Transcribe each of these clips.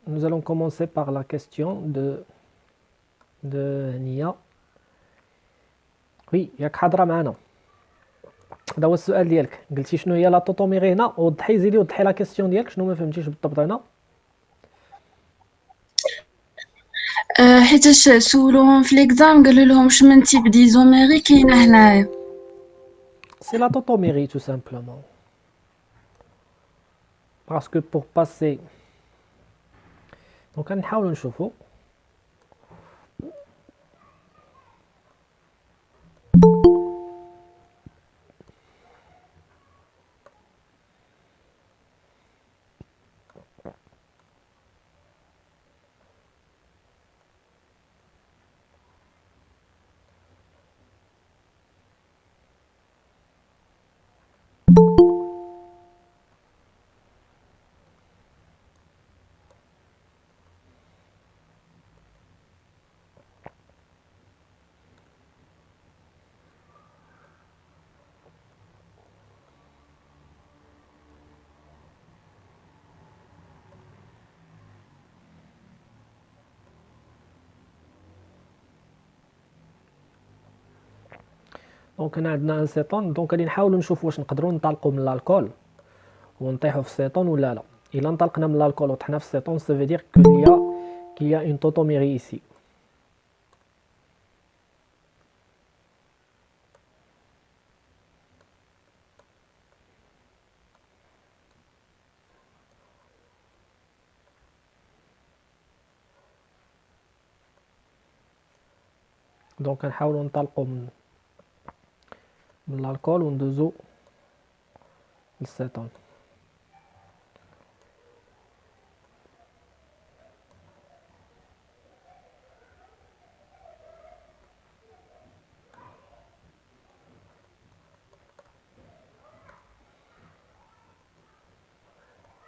nous allons commencer par la question de Nia. Oui, ياك حاضرة معنا. هذا هو السؤال ديالك، قلتي شنو هي لا توتوميغي هنا، وضحي زيدي وضحي لا كيستيون ديالك، شنو ما فهمتيش بالضبط هنا. حيتاش سولوهم في ليكزام قالوا لهم واش من تيب ديزوميغي كاينه هنايا. C'est la tautomérie tout simplement. Parce que pour passer... Donc غنحاولوا نشوفوا. دونك هنا عندنا ان سيتون، دونك غادي نحاولوا نشوفوا واش نقدروا ننطلقوا من الالكول ونطيحوا في السيتون ولا لا. الا انطلقنا من الالكول وطحنا في السيتون ça veut dire qu'il y a une tautomérie ici. دونك غنحاولوا ننطلقوا من الالكول وندوزو للسيتون.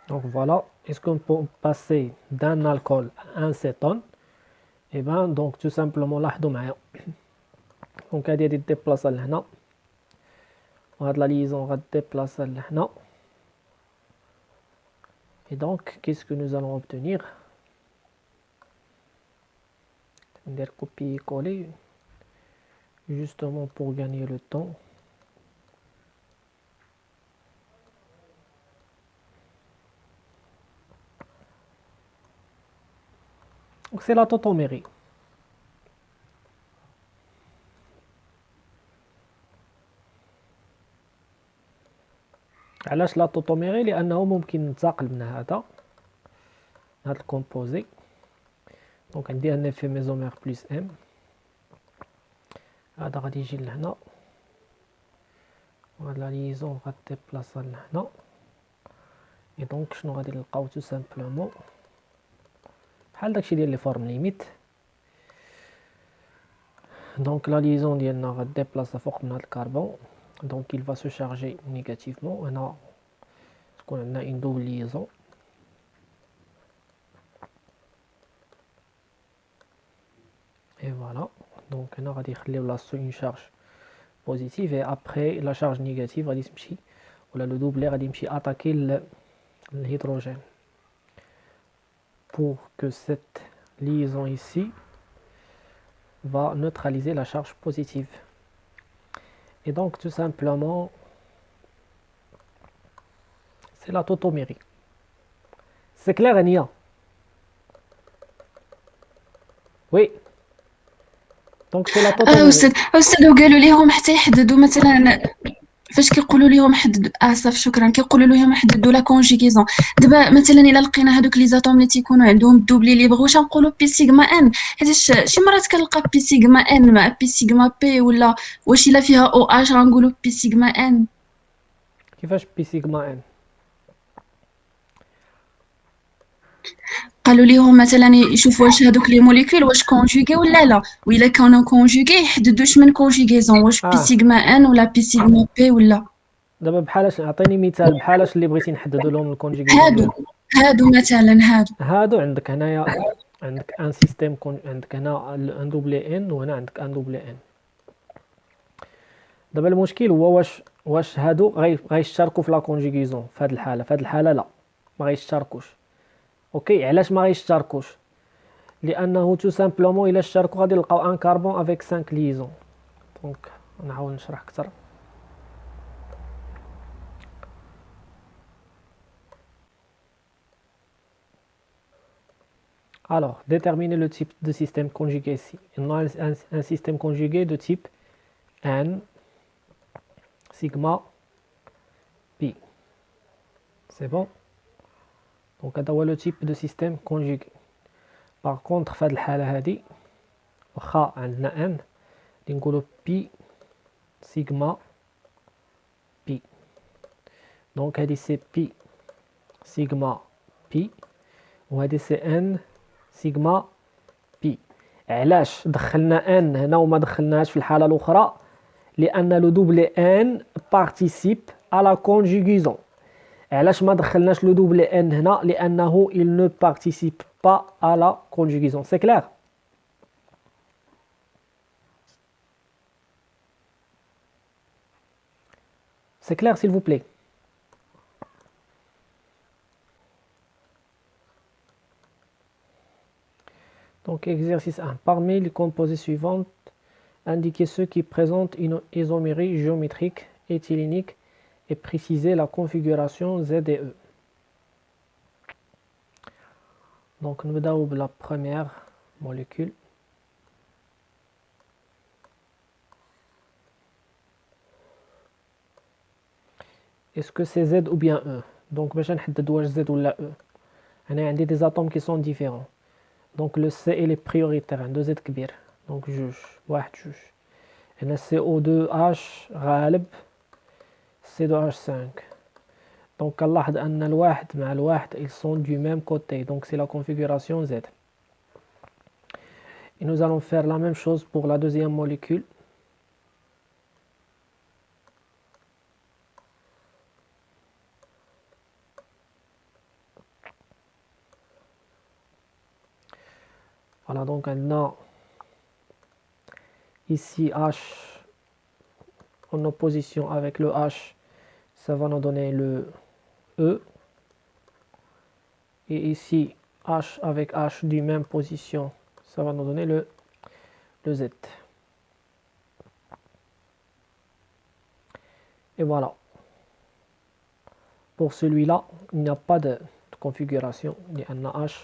Donc voilà, est-ce qu'on peut passer d'un alcool à un cétone? Et bien donc tout simplement لاحظوا معايا. دونك هادي غادي ديبلاصا لهنا، وهاد لا ليزون غاديبلاصا لهنا. Et donc qu'est-ce que nous allons obtenir? ندير copier coller justement pour gagner le temps. Donc c'est la tautomérie. علاش لا توتوميري؟ لانه ممكن ننتقل من هذا الكومبوزي. دونك عندي ان في ميزومير بلس ام، هذا غادي يجي لهنا، وهاد لا ليزون غاديبلاصا لهنا. اي دونك شنو غادي نلقاو تو سامبلومون بحال داكشي ديال لي فورم ليميت. دونك لا ليزون ديالنا غاديبلاصا فوق من هاد الكربون، دونك il va se charger négativement. هنا تكون عندنا une double liaison. Et voilà, donc هنا غادي يخليو لا une charge positive et après la charge négative غادي تمشي ولا لو دوبلي غادي يمشي اتاكي الهيدروجين pour que cette liaison ici va neutraliser la charge positive. Et donc tout simplement c'est la tautomérie. C'est clair Ania? Oui. Donc c'est la استاذ tautomérie. وقالوا لهم حتى يحددوا مثلا فاش كيقولوا لهم حددوا اسف شكرا كيقولوا لهم حددوا لا كونجيغيزون. دابا مثلا الا لقينا هذوك لي زاتوم اللي تيكونوا عندهم الدوبلي اللي بغوا نقولوا بي سيغما ان، حيتاش شي مرات كنلقى بي سيغما ان مع بي سيغما بي، ولا واش الا فيها او اش غنقولوا بي سيغما ان. كيفاش بي سيغما ان؟ قالوا ليهم مثلا يشوفوا واش هذوك لي موليكول واش كونجوغي ولا لا، والا كانوا كونجوغي يحددوا من كونجيغيزون، واش بي سيغما ان ولا بي سيغما بي ولا. دابا بحالاش عطيني مثال بحالاش اللي بغيتي نحددوا لهم الكونجيغيزون هادو ديالهم. هادو مثلا هادو عندك هنايا، عندك ان سيستيم عندك هنا ان دوبلي ان، وهنا عندك ان دوبلي ان. دابا المشكل هو واش هادو غيشتركوا في لا كونجيغيزون في هاد الحاله. في هاد الحاله لا، ما غيشتركوش. اوكي علاش ما غيشتركوش؟ لانه تو سامبلومون الا اشتركوا غادي نلقاو ان كربون افيك 5 ليزون. دونك نحاول نشرح اكثر. Alors, déterminer le type de système conjugué ici. On a un système conjugué de type N sigma pi. C'est bon? Donc, هذا le type de système conjugué. Par contre, في هذه الحالة هذه واخا عندنا N اللي نقولو pi sigma pi. Donc, هذه c'est pi sigma pi وهذه c'est N sigma pi. علاش دخلنا n هنا وما دخلناهاش في الحالة الأخرى؟ لأن لو دوبل n participe à la conjugaison. علاش ما دخلناش لو دوبل n هنا؟ لأنه il ne participe pas à la conjugaison. C'est clair? C'est clair s'il vous plaît? Donc exercice 1. Parmi les composés suivants, indiquez ceux qui présentent une isomérie géométrique éthylénique et précisez la configuration Z et E. Donc nous avons la première molécule. Est-ce que c'est Z ou bien E? Donc باش نحدد واش Z ولا E. هنا عندي des atomes qui sont différents. Donc le C il est prioritaire عنده Z كبير. Donc جوج واحد جوج. هنا CO2H غالب C2H5. Donc كنلاحظ أن الواحد مع الواحد ils sont du même côté. Donc c'est la configuration Z. Et nous allons faire la même chose pour la deuxième molécule. Voilà, donc maintenant, ici H en opposition avec le H, ça va nous donner le E. Et ici, H avec H du même position, ça va nous donner le Z. Et voilà. Pour celui-là, il n'y a pas de configuration. Il y a un H.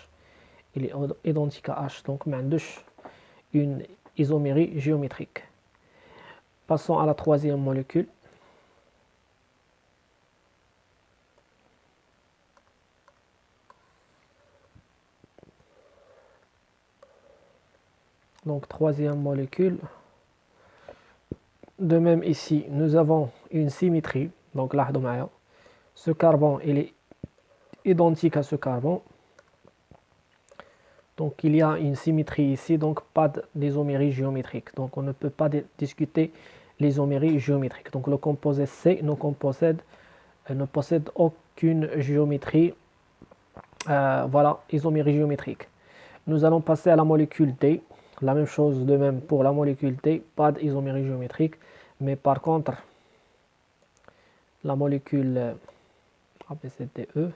Il est identique à H, donc une isomérie géométrique. Passons à la troisième molécule. Donc troisième molécule. De même ici, nous avons une symétrie. Donc là, ce carbone il est identique à ce carbone. Donc il y a une symétrie ici, donc pas d'isomérie géométrique. Donc on ne peut pas discuter l'isomérie géométrique. Donc le composé C ne possède aucune géométrie, voilà, isomérie géométrique. Nous allons passer à la molécule D. La même chose de même pour la molécule D, pas d'isomérie géométrique. Mais par contre, la molécule ABCDE,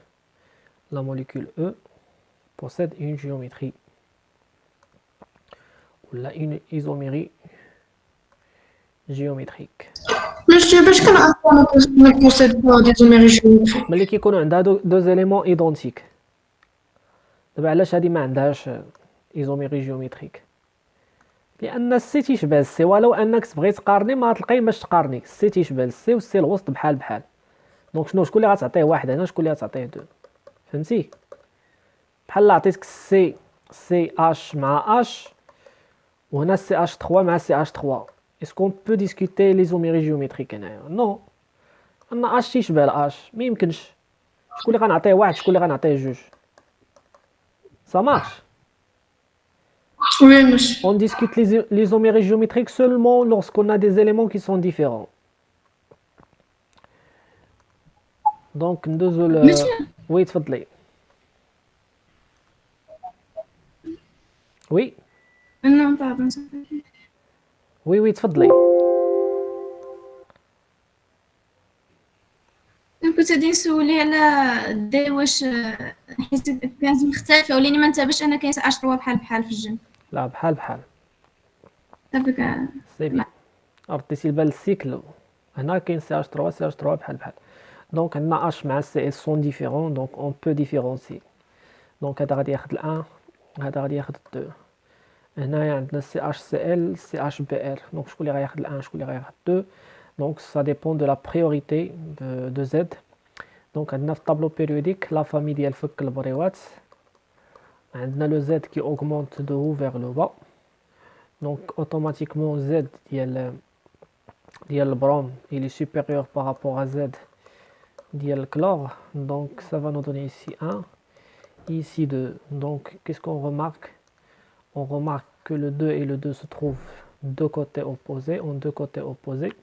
la molécule E, possède une géométrie ou une isomérie géométrique. Monsieur, باش كنعرفوا انا possède pas d'isomérie géométrique. ملي كيكونوا عندها deux éléments identiques. دابا علاش هذه ما عندهاش isomérie géométrique؟ لان السي تيشبه السي، ولو انك تبغي تقارني ما تلقاي باش تقارني. السي تيشبه السي والسي الوسط بحال بحال. دونك شكون اللي غتعطيه واحد هنا، شكون اللي غتعطيه دو؟ فهمتي؟ بحال عطيتك سي اش مع اش وهنا سي اش 3 مع سي اش 3. Est-ce qu'on peut discuter l'isomérie géométrique هنايا؟ نو. ان اش تيشبه الاش، ما يمكنش. شكون اللي غنعطيه واحد، شكون اللي غنعطيه جوج؟ Ça marche. Oui, monsieur. On discute l'isomérie géométrique seulement lorsqu'on a des éléments qui sont différents. Donc ندوزو وي تفضلي. وي Non, pardon. وي تفضلي. كنت غادي نسولي على دي واش حيت كانت مختلفة وليني ما نتابعش أنا كاين CH3 بحال في الجن لا بحال صافي سي بيان. رديتي البال السيكل هنا كاين CH3 بحال. دونك عندنا H مع CS sont différents donc on peut différencier. دونك هذا غادي ياخد ال1 هذا غادي ياخد 2. هنايا عندنا CHCl CHBr دونك شكون اللي غياخد ال1 شكون اللي غياخد 2. دونك ça dépend de la priorité de Z. دونك عندنا في الطابلو بيريوديك لا فامي ديال فك البريوات عندنا لو Z qui augmente de haut vers le bas. Donc automatiquement Z ديال le brome il est supérieur par rapport à Z ديال le chlore. Donc ça va nous donner ici 1, ici 2. Donc qu'est-ce qu'on remarque? On remarque que le 2 et le 2 se trouvent deux côtés opposés, en deux côtés opposés.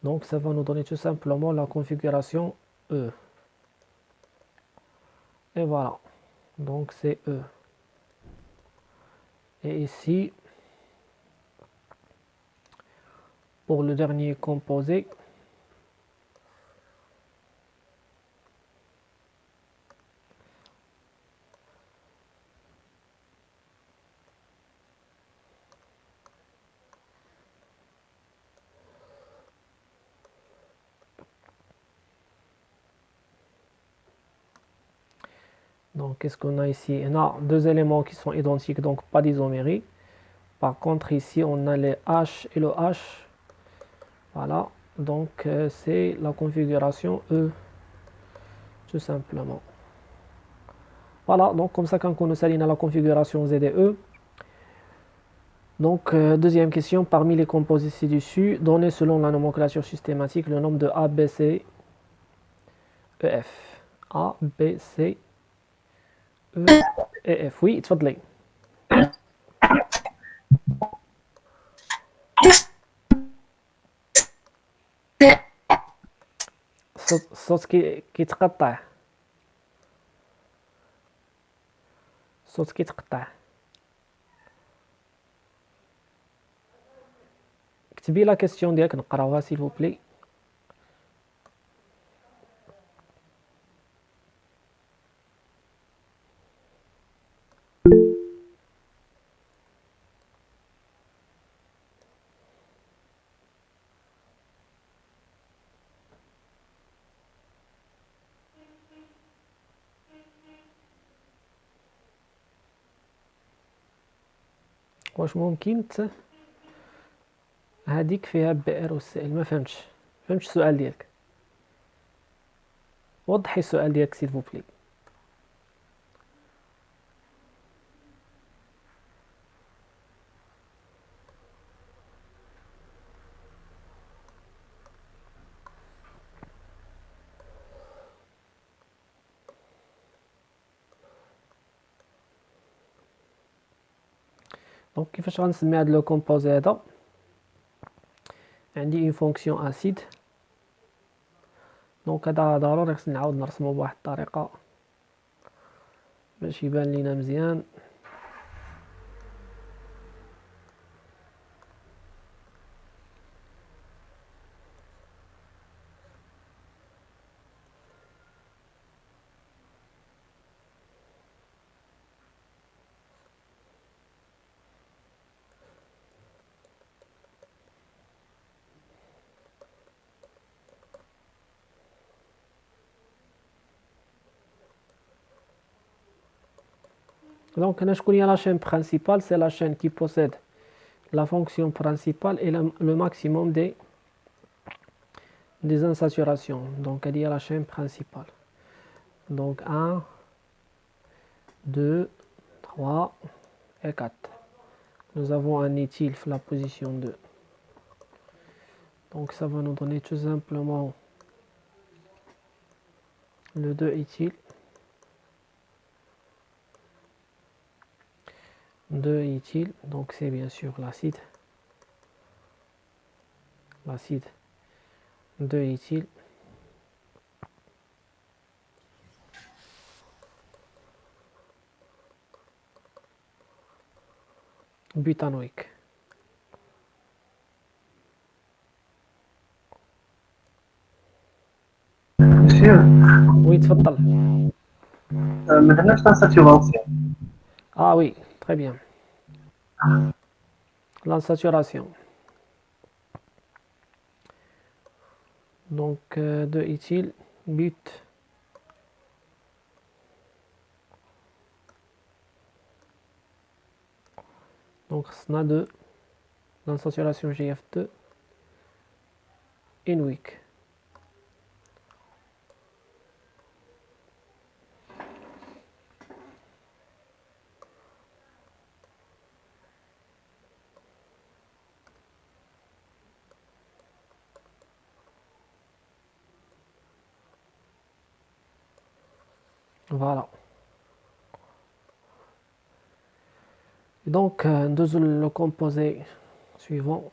Donc ça va nous donner tout simplement la configuration E. Et voilà. Donc c'est E. Et ici, pour le dernier composé, donc qu'est-ce qu'on a ici? On a deux éléments qui sont identiques, donc pas d'isomérie. Par contre ici on a les H et le H. Voilà, donc c'est la configuration E, tout simplement. Voilà, donc comme ça quand on nous aligne à la configuration ZDE. Donc deuxième question, parmi les composés ci-dessus, donnez selon la nomenclature systématique le nombre de A, B, C, E, F. A, B, C, E et F. Oui, تفضلي. الصوت كيتقطع. الصوت كيتقطع. كتبي لا كيسيون ديالك نقراوها s'il vous plaît. واش ممكن هذيك فيها بئر والسائل؟ ما فهمتش السؤال ديالك. وضحي السؤال ديالك s'il vous plaît. دونك كيفاش غنسمي هذا لو كومبوزي هذا؟ عندي اون فونكسيون اسيد. دونك هذا ضروري خصني نعاود نرسمو بواحد الطريقه باش يبان لينا مزيان. Donc, la chaîne principale, c'est la chaîne qui possède la fonction principale et le maximum des insaturations. Donc, il y a la chaîne principale. Donc, 1, 2, 3 et 4. Nous avons un éthyle à la position 2. Donc, ça va nous donner tout simplement le 2 éthyle. 2 éthyle, donc c'est bien sûr l'acide. L'acide 2 éthyle. Butanoïque. Oui, تفضل. ما درناش لا ساتوراسيون. Ah oui, très bien. La saturation. Donc, de éthyle, but. Donc, on a de la saturation GF2 in week. Voilà. Et donc, le composé suivant.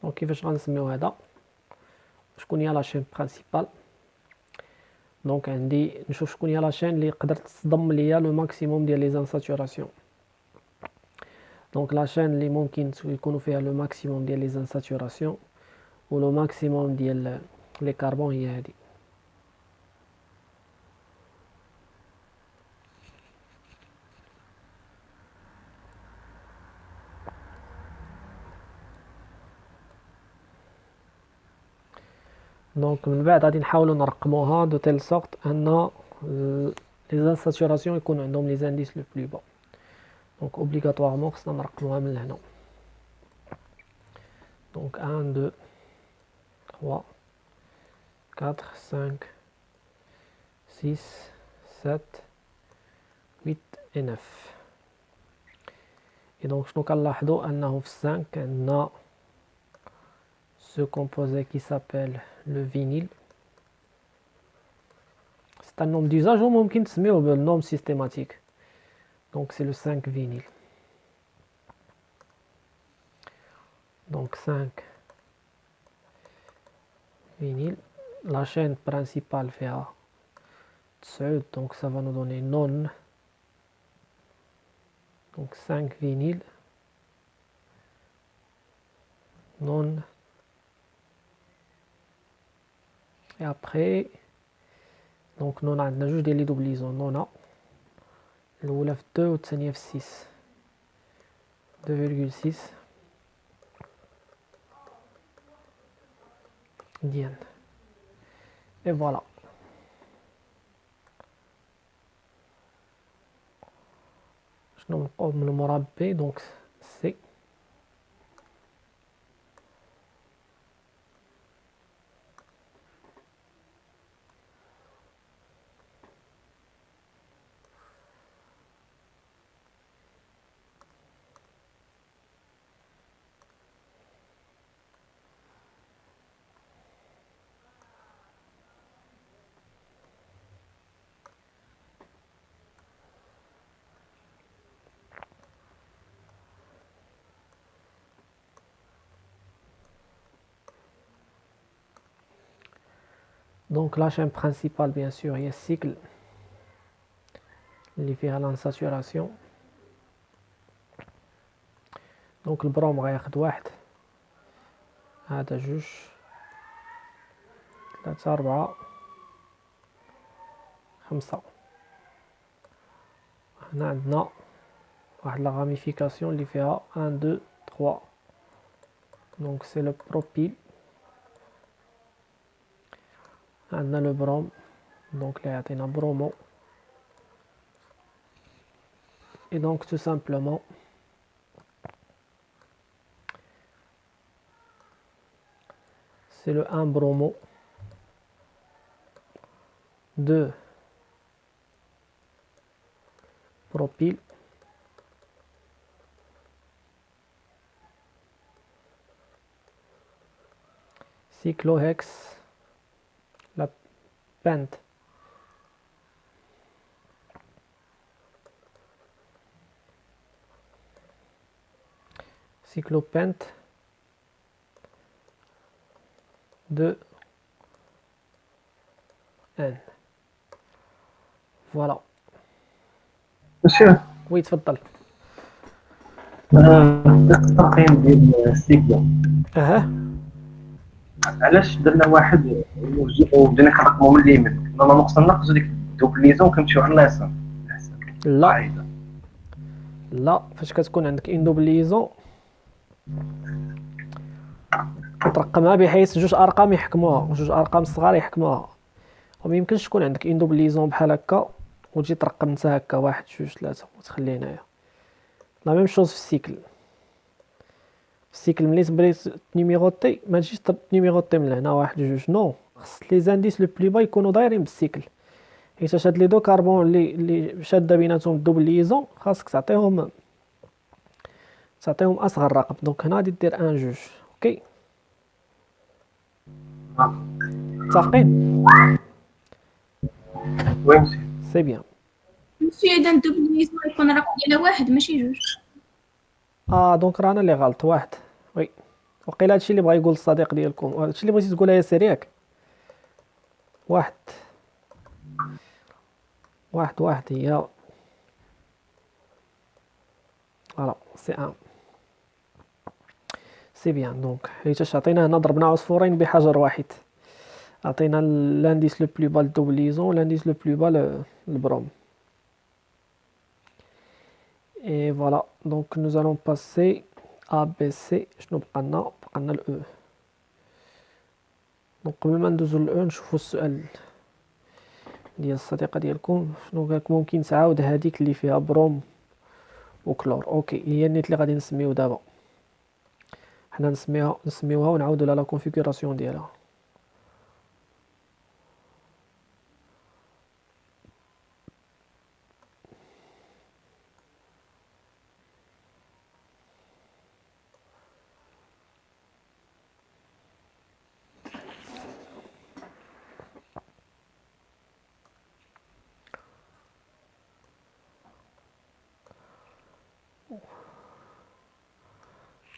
Donc, كيفاش غنسميو هذا؟ شكون هي لاشين برينسيبال؟ دونك عندي نشوف شكون هي لاشين اللي قدرت تصدم ليا لو ماكسيموم ديال لي زانساتوراسيون. دونك لاشين اللي ممكن يكونوا فيها لو ماكسيموم ديال لي زانساتوراسيون و لو ماكسيموم ديال لي كربون هي هادي. دونك من بعد غادي نحاولوا نرقموها دو تيل سورت ان لي زانساتوراسيون يكونوا عندهم لي زانديس لو بلو با. دونك اوبليغاتوارمون خصنا نرقموها من هنا. دونك 1 2 3 4 5 6 7 8 et 9. Et donc شنو كنلاحظوا انه في 5 عندنا ce composé qui s'appelle le vinyle. C'est un nombre d'usage ou ممكن تسميوه بالنوم systématique. Donc c'est le 5 vinyle. Donc 5 vinyle. La chaîne principale fait 9, donc ça va nous donner non. Donc 5 vinyle. Non. Et après, donc non عندنا جوج ديال لي دوبليزون نونا الاولى في 2 والثانيه في 6 2,6 ديال. Et voilà. شنو نلقاو من المربع دونك سي Donc la chaîne principale bien sûr هي السيكل اللي فيها لانساتوراسيون. دونك البروم غياخد واحد، هذا جوج، ثلاثة، أربعة، خمسة. هنا عندنا واحد لا راميفيكاسيون اللي فيها 1 2 3. دونك سي لو بروبيل. عندنا لو بروم دونك اللي يعطينا برومو. Et donc tout simplement c'est le 1 bromo, 2 propyl, cyclohex, la pente, cyclopente, 2 N. Voilà. Monsieur, وي تفضل. الترقيم ديال السيكلا اها علاش درنا واحد وبدينا كنرقمو من اليمين؟ كنا نقص ناقصو ديك الدوبليزون كنمشيو على اليسار لا قاعده. لا، فاش كتكون عندك ان دوبليزون كترقمها بحيث جوج ارقام يحكموها، جوج ارقام صغار يحكموها، وما يمكنش تكون عندك ان دوبليزون بحال هكا وتجي ترقم انت هكا واحد جوج ثلاثة وتخلي هنايا. لا ميم شوز في السيكل. في السيكل ملي بغيت تنيميروطي ما تجيش تنيميروطي من هنا واحد جوج، نو، خص لي زانديس لو بلو با يكونوا دايرين بالسيكل، حيت هاد لي دو كاربون اللي شاده بيناتهم الدوبليزون خاصك تعطيهم اصغر رقم. دونك هنا غادي دير ان جوج. اوكي متفقين؟ وين سي بيان. مسيو إذا ندوبليزون يكون رقم ديالها واحد ماشي جوج. دونك رانا اللي غلط واحد. وي وقيلا هادشي اللي بغا يقول الصديق ديالكم، هادشي اللي بغيتي تقولها يا سير ياك. واحد هي فوالا سي ان. سي بيان. دونك حيتاش عطينا هنا ضربنا عصفورين بحجر واحد، عطينا لانديس لو بلو با الدوبليزون، لانديس لو بلو با البروم. اي فوالا دونك nous allons passer A B C. شنو بقى لنا الاو. دونك قبل ما ندوزو للاو نشوفو السؤال ديال الصديقه ديالكم شنو قالك. ممكن تعاود هذيك اللي فيها بروم وكلور. اوكي هي النيت اللي غادي نسميو دابا، حنا نسميوها ونعاودو لها لا كونفيغوراسيون ديالها.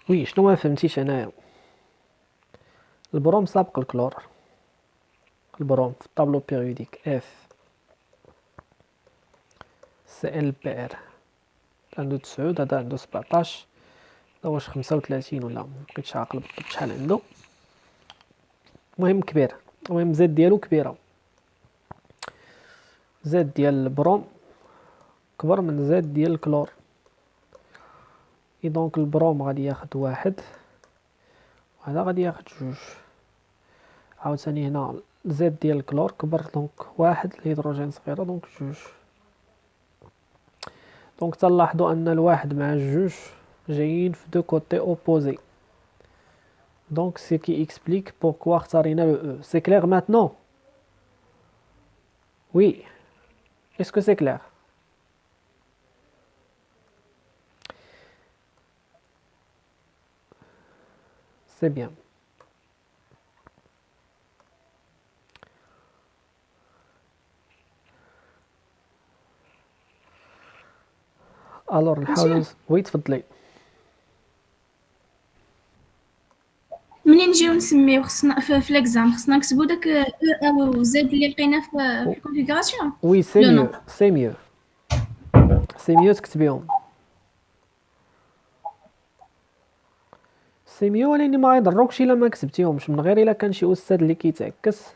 وي شنو ما فهمتيش هنايا؟ البروم سابق الكلور. البروم في الطابلو بيريوديك اف سي ال بي ار عنده 9، هذا عنده 17، هذا واش 35 ولا مبقيتش عاقل بالضبط شحال عنده. المهم كبير، المهم زد ديالو كبيره، زد ديال البروم كبر من زد ديال الكلور. اي دونك البروم غادي ياخد واحد وهذا غادي ياخد جوج. عاوتاني هنا زد ديال الكلور كبر، دونك واحد الهيدروجين صغيره دونك جوج. دونك تلاحظوا ان الواحد مع الجوج جايين في دو كوتي اوبوزي. دونك سي كي اكسبليك بوركوا اختارينا لو او. سي كلير ماتنون؟ وي اسكو سي كلير؟ سي بيان. الور نحاول. وي تفضلي. منين نجيو نسميو خصنا في ليكزام خصنا نكتبو داك او او زد اللي لقيناه في الكونفيغوراسيون. وي سي لو ميو نو. سي ميو سي ميو تكتبيهم. سي ميو ولكن ما غيضروكش الا ما كتبتيهمش، من غير الا كان شي استاذ اللي كيتعكس،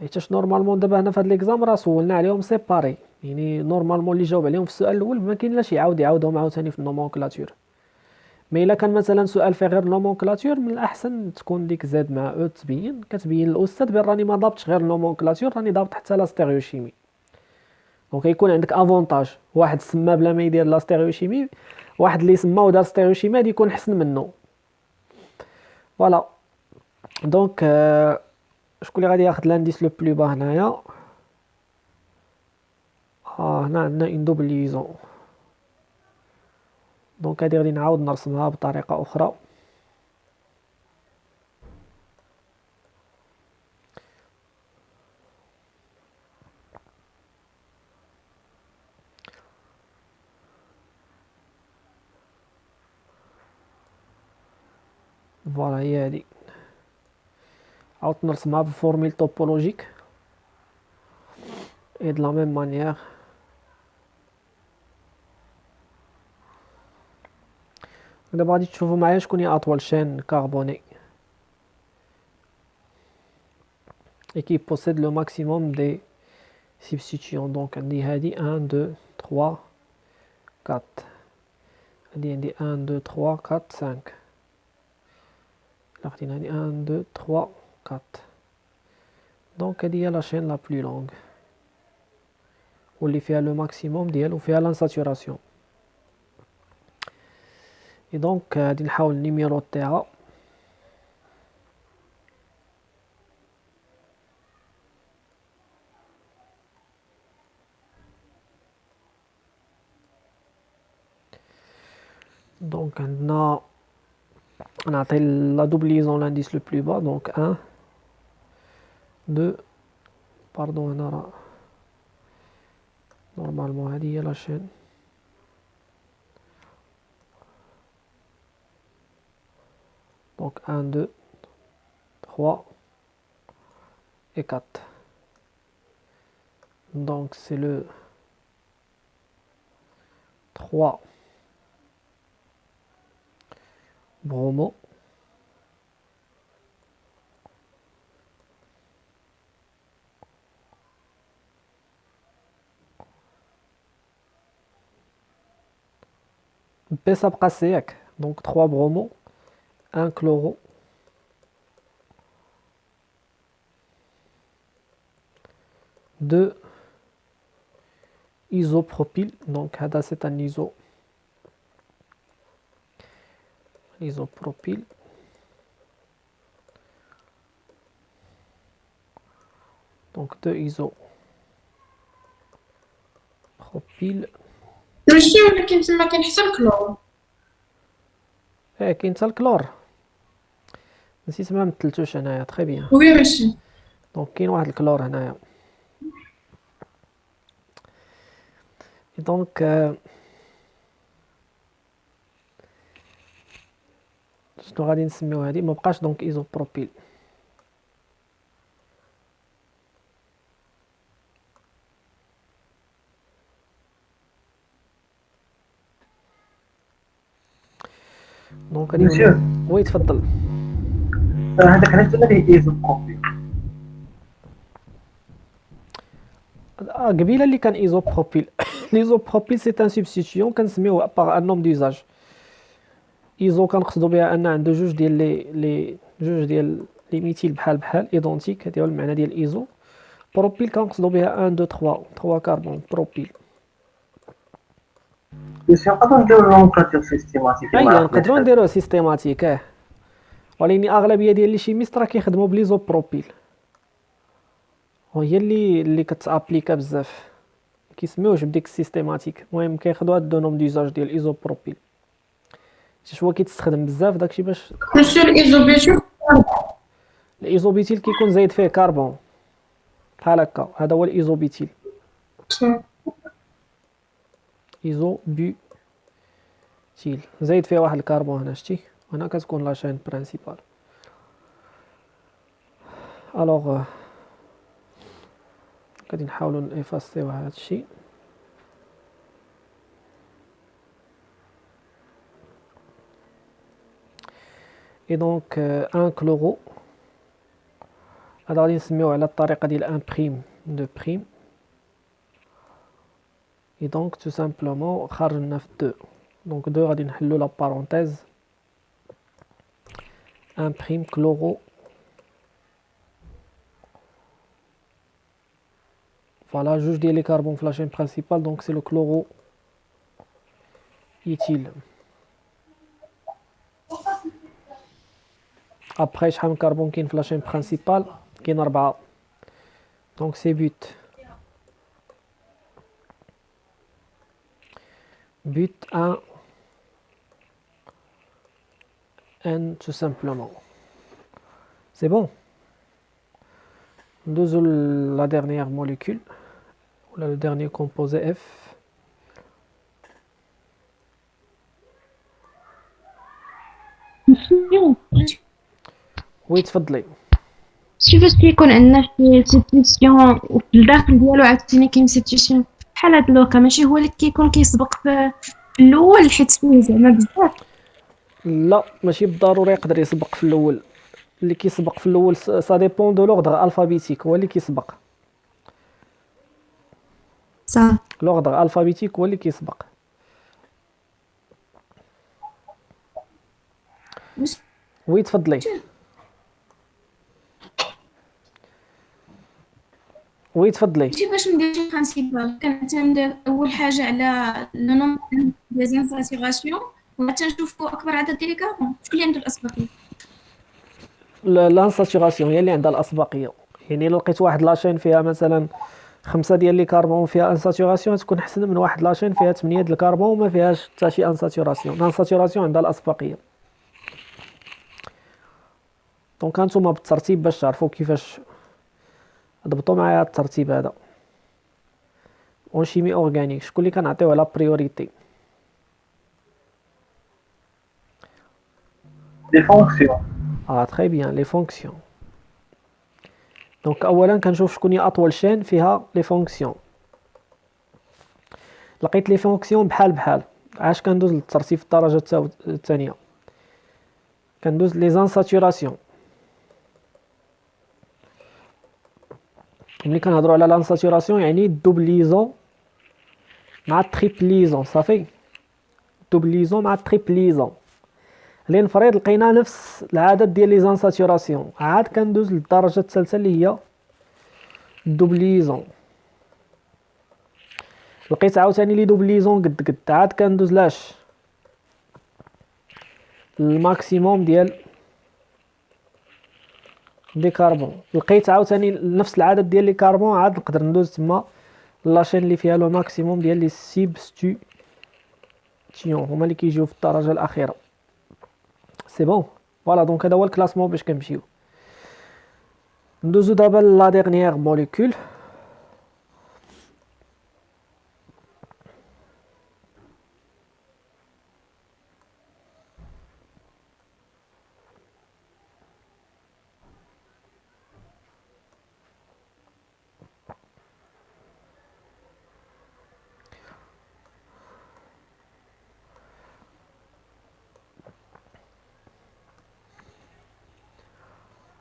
حيتاش نورمالمون دابا هنا في هاد ليكزام راه سولنا عليهم سيباري، يعني نورمالمون اللي جاوب عليهم في السؤال الاول ما كاين لاش يعاودهم عاوتاني في النومونكلاتور. مي الا كان مثلا سؤال فيه غير نومونكلاتور من الاحسن تكون ديك زاد مع او كتبين للاستاذ بان راني ما ضابطش غير النومونكلاتور، راني ضابط حتى لا ستيريوشيمي. دونك يكون عندك افونتاج، واحد سما بلا ما يدير لا ستيريوشيمي، واحد اللي سما ودار ستيريوشيمي غادي يكون احسن منه. فوالا دونك شكون اللي غادي ياخذ لانديس لو بلو با هنايا؟ هنا عندنا اون دوبليزون. دونك هادي غادي نعاود نرسمها بطريقه اخرى. فوالا هي هادي، عاودت نرسمها بفورميل توبولوجيك اي دو لا ميم مانيير. دابا غادي تشوفوا معايا شكون هي اطول شين كربوني et qui possède le maximum des substitutions. Donc عندي هادي 1 2 3 4 عندي 1 2 3 4 5 là خدينا هادي 1 2 3 4. Donc هادي هي لا chaîne la plus longue واللي فيها le maximum ديالو فيها l'insaturation. Et donc غادي نحاول نيميروطيها. Donc on a la doublison l'indice le plus bas, donc 1 2 pardon normalement هذه هي la chaîne. Donc 1 2 3 et 4. Donc c'est le 3 bromo, B ça بقى C ياك. Donc 3 bromo, 1 chloro, 2 isopropyl, donc هذا c'est un isopropyl, donc 2 isopropyl. ماشي ولكن تما كاين حتى الكلور. كاين حتى الكلور، نسيت ما مثلتوش هنايا. تري بيان. وي ماشي. دونك كاين واحد الكلور هنايا. دونك شنو غادي نسميو هادي؟ ما بقاش دونك ايزوبروبيل. دونك غادي وي تفضل. هذاك علاش درنا ليه ايزوبروبيل؟ قبيله اللي كان ايزوبروبيل. ليزوبروبيل سي ان سبستيتيون كنسميوه باغ ان نوم دوزاج. ايزو كنقصدوا بها ان عنده جوج ديال لي ميثيل بحال ايدونتيك، هذا هو المعنى ديال ايزو. بروبيل كنقصدوا بها 1 2 3 كربون بروبيل. بس نقدروا نديرو لونكاتير سيستيماتيك. نقدروا نديروه سيستيماتيك ولكن اغلبيه ديال لي شيميست راه كيخدموا بليزوبروبيل، وهي اللي كتابليكا بزاف، كيسميوش بديك السيستيماتيك. المهم كياخذوا هاد نوم دوزاج ديال ايزوبروبيل، حيت هو كيتستخدم بزاف داكشي باش ماشي الايزوبيتيل. الايزوبيتيل كيكون زايد فيه كربون بحال هكا، هذا هو الايزوبيتيل. ايزوبيتيل زايد فيه واحد الكربون هنا، شتي هنا كتكون لا شين برينسيبال. الوغ غادي نحاولوا نيفاسيو هذا الشيء. اي دونك ان كلورو هذا غادي نسميوه على الطريقه ديال ان بريم دو بريم. اي دونك تو سامبلومون خرجنا في 2. دونك 2 غادي نحلو لا بارونتيز ان بريم كلورو. Voilà, juge des carbone la chaîne principale, donc c'est le chloroéthyle. Après, je vais carbone qui est la chaîne principale, qui est 4. Donc c'est but. But 1, N tout simplement. C'est bon. La dernière molécule, ou le dernier composé F. وي تفضلي. شي فاش كيكون عندنا شي سيتيسيون وفي الداخل ديالو عاوتاني كاين سيتيسيون بحال هاد لوكا، ماشي هو اللي كيكون كيسبق في الاول حيت فيه زعما بزاف. لا ماشي بالضروري يقدر يسبق في الاول. اللي كيسبق في الاول سا ديبون دو لوردر الفابيتيك، هو اللي كيسبق. صح. لوردر الفابيتيك هو اللي كيسبق. وي تفضلي. وي تفضلي. ماشي باش ندير شي برانسيبال، كنعتمد اول حاجه على لو نومبر دي زانساتيغاسيون، وتنشوفوا اكبر عدد ديال الكربون. شكون اللي عنده الاسبقيه؟ لانساتوراسيون هي اللي عندها الاسبقيه. يعني الا لقيت واحد لاشين فيها مثلا 5 ديال لي كربون فيها انساتوراسيون، تكون احسن من واحد لاشين فيها 8 ديال الكربون وما فيهاش حتى شي انساتوراسيون. الانساتوراسيون عندها الاسبقيه. دونك هانتوما بالترتيب باش تعرفوا كيفاش ضبطوا معايا الترتيب هذا. اون شيمي اورغانيك شكون اللي كنعطيوه لا بريوريتي؟ لي فونكسيون. تري بيان لي فونكسيون. دونك اولا كنشوف شكون هي اطول شين فيها لي فونكسيون. لقيت لي فونكسيون بحال عاش كندوز للترتيب في الدرجه الثانيه. كندوز لي زانساتوراسيون. ملي كنهضروا على لانساتوراسيون يعني دوبليزون مع تريبليزون. صافي دوبليزون مع تريبليزون. اللي نفرض لقينا نفس العدد ديال لي زانساتوراسيون، عاد كندوز للدرجه الثالثه اللي هي دوبليزون. لقيت عاوتاني لي دوبليزون قد عاد كندوز لاش الماكسيموم ديال دي كربون. لقيت عاوتاني نفس العدد ديال لي كربون، عاد نقدر ندوز تما لاشين اللي فيها لو ماكسيموم ديال لي سيبستيتيون، هما اللي كيجيو في الدرجه الاخيره. سي بون فوالا. دونك هذا هو الكلاسمون باش كنمشيو. ندوزو دابا لا ديرنيير موليكول.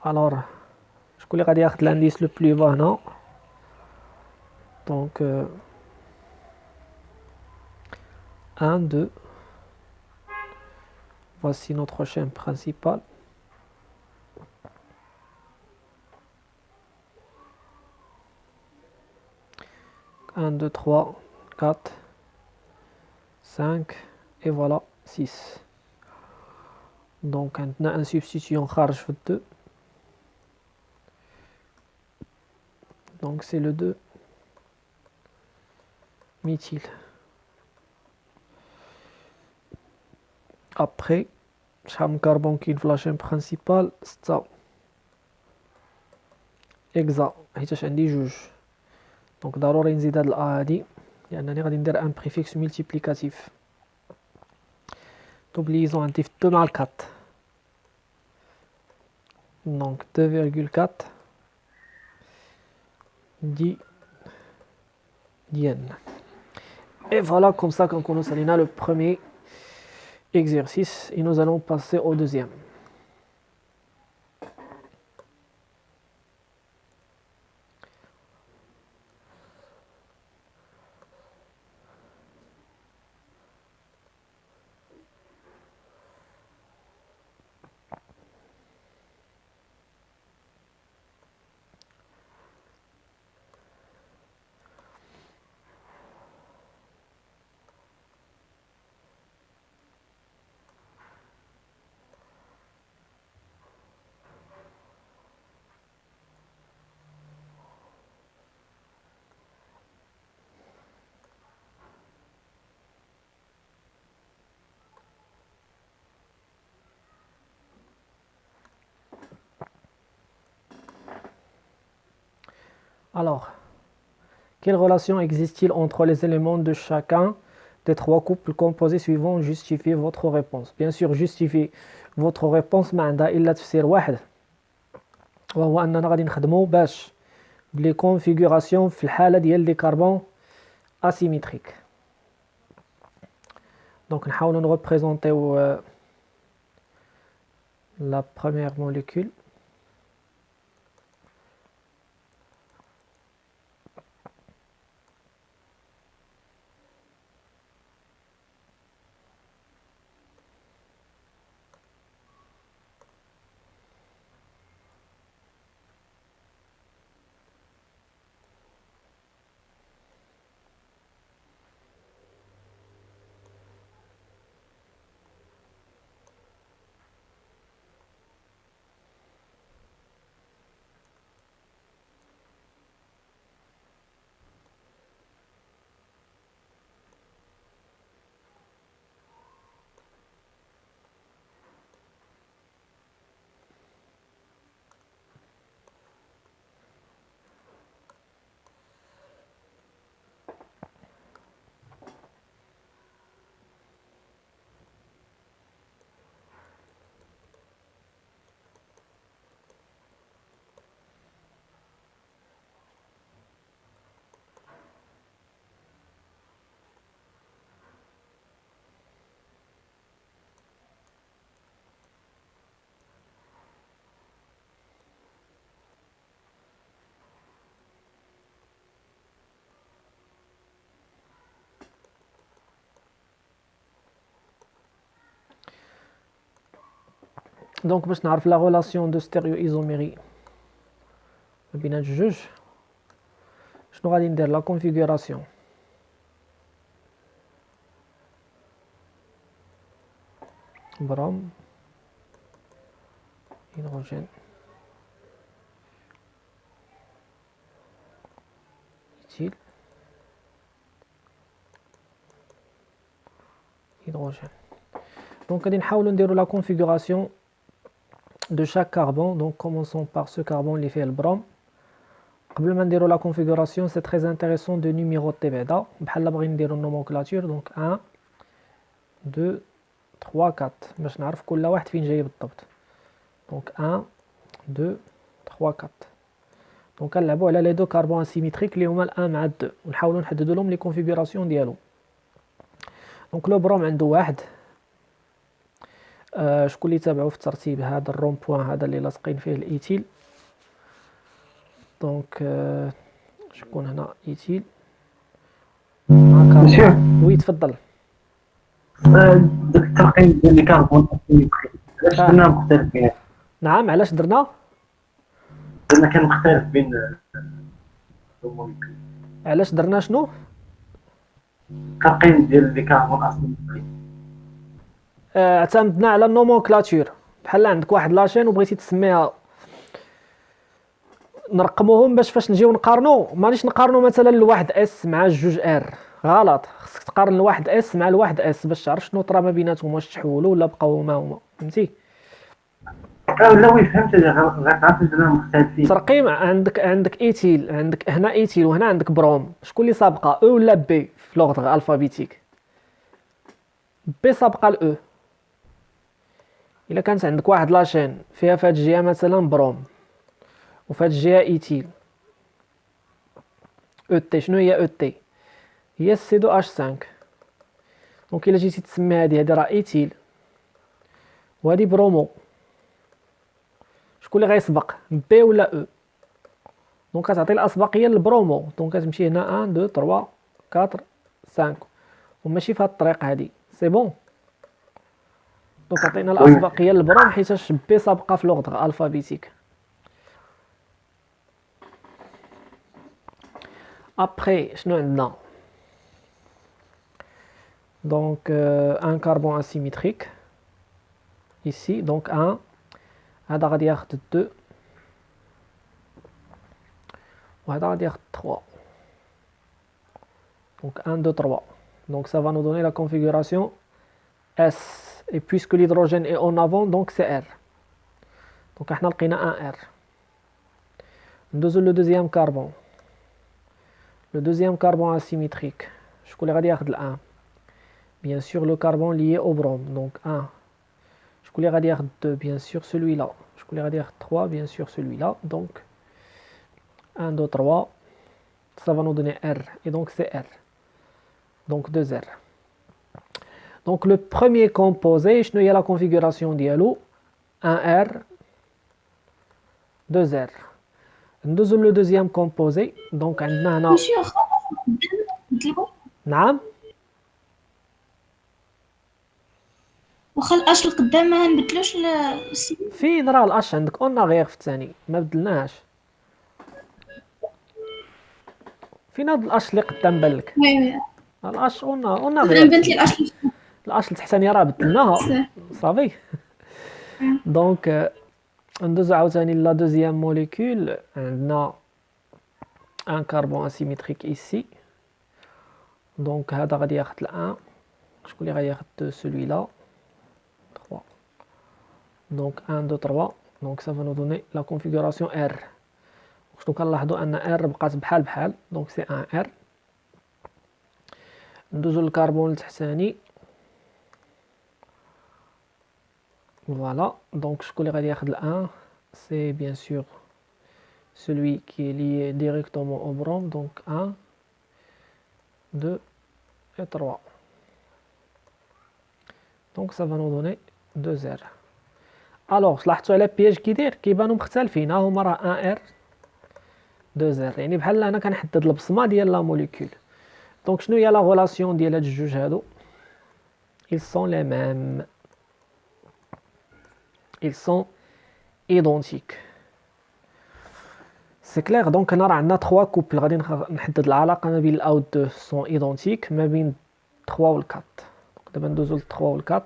الوغ شكون اللي غادي ياخد لانديس لو بلو با هنا؟ دونك 1 2. voici notre chaîne principale. Un, 2, 3, 4, 5 et voilà 6. Donc عندنا un substituant خارج في 2. Donc c'est le 2 méthyle. Après شحال من كربون كاين في لاشين برينسيبال؟ 6 اكزا حيتاش عندي جوج. دونك ضروري نزيد هاد الأ هادي لأنني غادي ندير ان بريفيكس ملتيبليكاتيف. دوبليزون عندي في 2 مع 4. دونك 2,4 diène. Et voilà, comme ça qu'on a le premier exercice et nous allons passer au deuxième. Alors, quelle relation existe-t-il entre les éléments de chacun des 3 couples composés suivants? Justifiez votre réponse. Bien sûr, justifier votre réponse ما عندها إلا تفسير واحد، وهو أننا غادي نخدمو باش بلي كونفيغوراسيون في الحالة ديال لي كربون اسيميتريك. دونك نحاولو نغوبريزونطيو la première molécule. Donc باش نعرف la relation de stéréoisomérie ما بين هاد الجوج شنو غادي ندير لا configuration بروم هيدروجين إيثيل هيدروجين. Donc غادي نحاولوا نديروا la configuration de chaque carbone. Donc commençons par ce carbone اللي فيه البروم. قبل ما نديروا la configuration c'est très intéressant de numéroter بعدا بحال بغي نديروا النومونكلاتور. Donc 1 2 3 4 باش نعرف كل واحد فين جاي بالضبط. Donc 1 2 3 4. Donc كنلعبوا على لي دو كربون اسيميتريك اللي هما ال1 مع ال2 ونحاولوا نحددوا لهم لي كونفيغوراسيون ديالو. دونك لو بروم عنده واحد شكون اللي تابعوا في الترتيب هذا الروم بوين هذا اللي لاصقين فيه الايثيل. دونك شكون هنا ايثيل وي تفضل. داك الترقيم ديال لي كاربون علاش درنا مختلف بين نعم علاش درنا كان مختلف بين الموليكول علاش درنا شنو الترقيم ديال لي كاربون اصلا اعتمدنا على النومونكلاتور بحال عندك واحد لاشين وبغيتي تسميها نرقموهم باش فاش نجيو نقارنو مانيش نقارنو مثلا الواحد اس مع الجوج ار غلط خصك تقارن الواحد اس مع الواحد اس باش تعرف شنو طرا ما بيناتهم واش تحولوا ولا بقاو هما هما فهمتي. لا وي فهمت غتعرف درنا مختلفين ترقيم عندك ايثيل عندك هنا ايثيل وهنا عندك بروم شكون اللي سابقه او ولا بي في لوغدغ الفابيتيك بي سابقه لاو. الا كانت عندك واحد لاشين فيها فهاد الجهه مثلا بروم وفهاد الجهه ايثيل او تي شنو هي او تي هي سي دو اش 5. دونك الا جيتي تسمي هادي راه ايثيل وهادي برومو شكون اللي غيسبق بي ولا او. دونك كتعطي الاسبقيه للبرومو دونك كتمشي هنا 1 2 3 4 5 وماشي في هاد الطريقه هادي سي بون. دونك عطينا الاسبقيه للبروم حيتاش بي سابقه في لوغدغ الفابيتيك. ابري شنو عندنا دونك ان كربون اسيميتريك ici donc 1 هذا غادي ياخد 2 وهذا غادي ياخد 3 donc 1 2 3 donc ça va nous donner la configuration S et puisque l'hydrogène est en avant donc c'est R donc احنا لقينا 1 R. ندوزو le deuxième carbone le deuxième carbone asymétrique شكون اللي غادي ياخد ال 1 bien sûr le carbone lié au brome donc 1 شكون اللي غادي ياخد 2 bien sûr celui-là شكون اللي غادي ياخد 3 bien sûr celui-là donc 1 2 3 ça va nous donner R et donc c'est R donc 2 R. Donc le premier composé شنو هي la configuration ديالو 1R 2R. ندوزو لو دوزيام كومبوزي دونك عندنا هنا ماشي واخا بدلو نعم واخا الاش القدام ما نبدلوش السي. فين راه الاش عندك قلنا غير في الثاني ما بدلناهاش فين هاد الاش اللي قدام بالك وي الاش قلنا انا غير بنت لي الاش الاش التحتانيه راه بدلناها صافي دونك ندوزو عاوتاني لا دوزيام موليكول عندنا ان كربون اسيميتريك ايسي دونك هذا غادي ياخد الان شكون اللي غادي ياخد celui là 3 donc 1 2 3 donc ça va nous donner la configuration R شنو كنلاحظوا ان R بقات بحال donc c'est un R ندوزو للكربون التحتاني voilà donc شكون اللي غادي ياخد الان c'est bien sûr celui qui est lié directement au brome donc 1 2 et 3 donc ça va nous donner 2 R alors لاحظتوا على بياج كيدير كيبانوا مختلفين ها هما راه 1 R 2 R يعني بحال انا كنحدد البصمه ديال لا موليكول دونك شنو هي لا غولاسيون ديال هاد الجوج هادو ils sont les mêmes ils sont identiques سي كلير دونك هنا راه عندنا 3 كوبل غادي نحدد العلاقه ما بين الاو 2 سون ايدونتيك ما بين 3 و 4 دابا ندوزو ل 3 و 4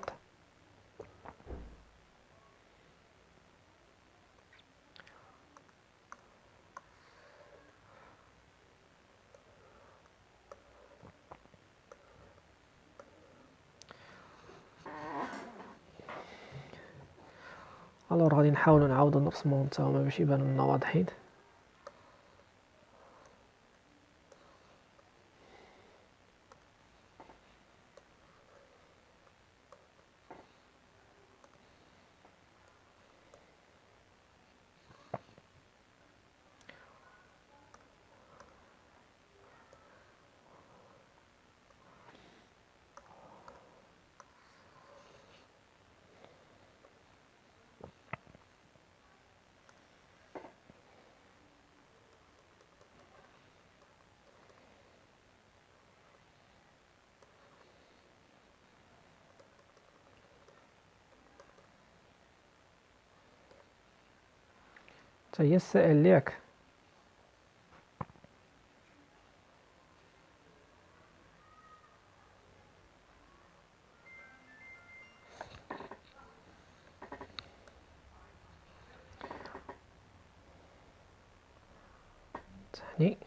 الوغ غادي نحاولوا نعاودوا نرسموهم حتى هما باش يبانوا لنا واضحين حتى هي السائل ياك ثاني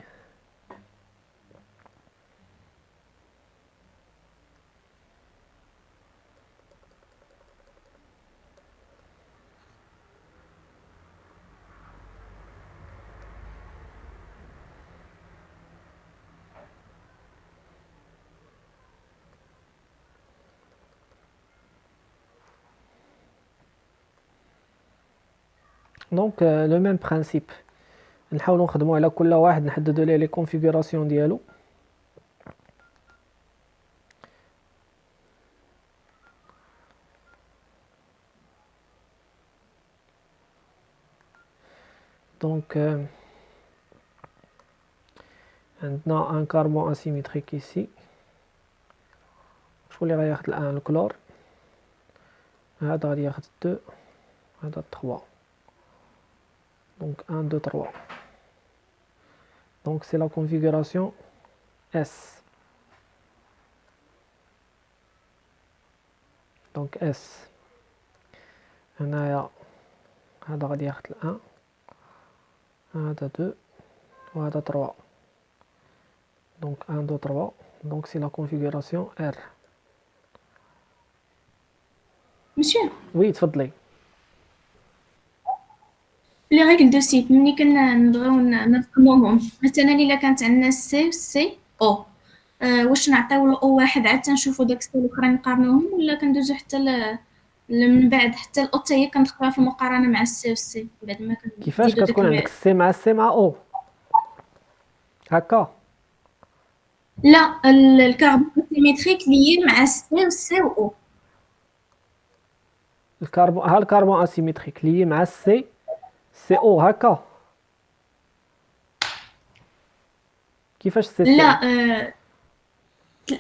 دونك لو ميم برينسيپ نحاولوا نخدموا على كل واحد نحددوا ليه لي كونفيغوراسيون ديالو دونك عندنا ان كربون اسيميتريك ici شكون اللي غياخد الان الكلور هذا غادي ياخد 2 هذا 3 donc 1 2 3 donc c'est la configuration S donc S هنايا هذا غادي ياخد الان هذا 2 وهذا 3 donc 1 2 3 donc c'est la configuration R مسيو oui تفضلي لي ريغل دو سيت ملي كنبغيو نرقموهم مثلا الا كانت عندنا سي او واش نعطيو له او واحد عاد تنشوفوا داك السي الاخرين نقارنوهم ولا كندوزو حتى من بعد حتى الاو حتى هي كندخلوها في المقارنه مع السي والسي بعد ما كيفاش كتكون عندك السي مع السي مع او هكا لا الكربون سيميتريك ليي مع السي والسي و او الكربون، ها الكربون اسيمتريك اللي هي مع السي سي او هكا. كيفاش سي سي لا او؟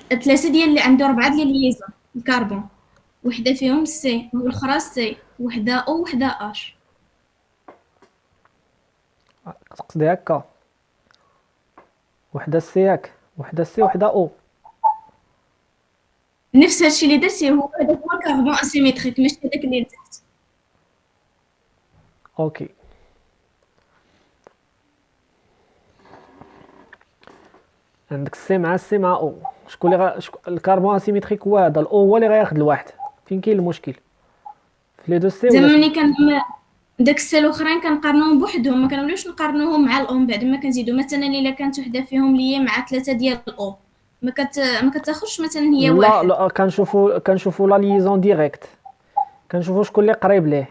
ثلاثة ديال اللي عنده 4 ديال الليزون الكربون، وحدة فيهم سي والأخرى سي، وحدة أو وحدة أش. تقصدي هكا، وحده سي ياك، وحده سي وحده او. نفس هادشي اللي درتي، هو هذاك هو الكربون اسيمتريك ماشي هذاك اللي تحت. اوكي. عندك السي مع السي مع او، شكون اللي الكربون اسيمتريك هو هذا، الاو هو اللي غياخد الواحد. فين كاين المشكل في لي دو سي زعما ولا ملي كان داك السي الاخرين كنقارنوهم بوحدهم، ما كنوليوش نقارنوهم مع الاو من بعد ما كنزيدو. مثلا الا كانت وحده فيهم اللي هي مع 3 ديال الاو، ما كتاخذش مثلا هي لا واحد. لا، كنشوفوا لا ليزون ديريكت، كنشوفوا شكون اللي قريب ليه.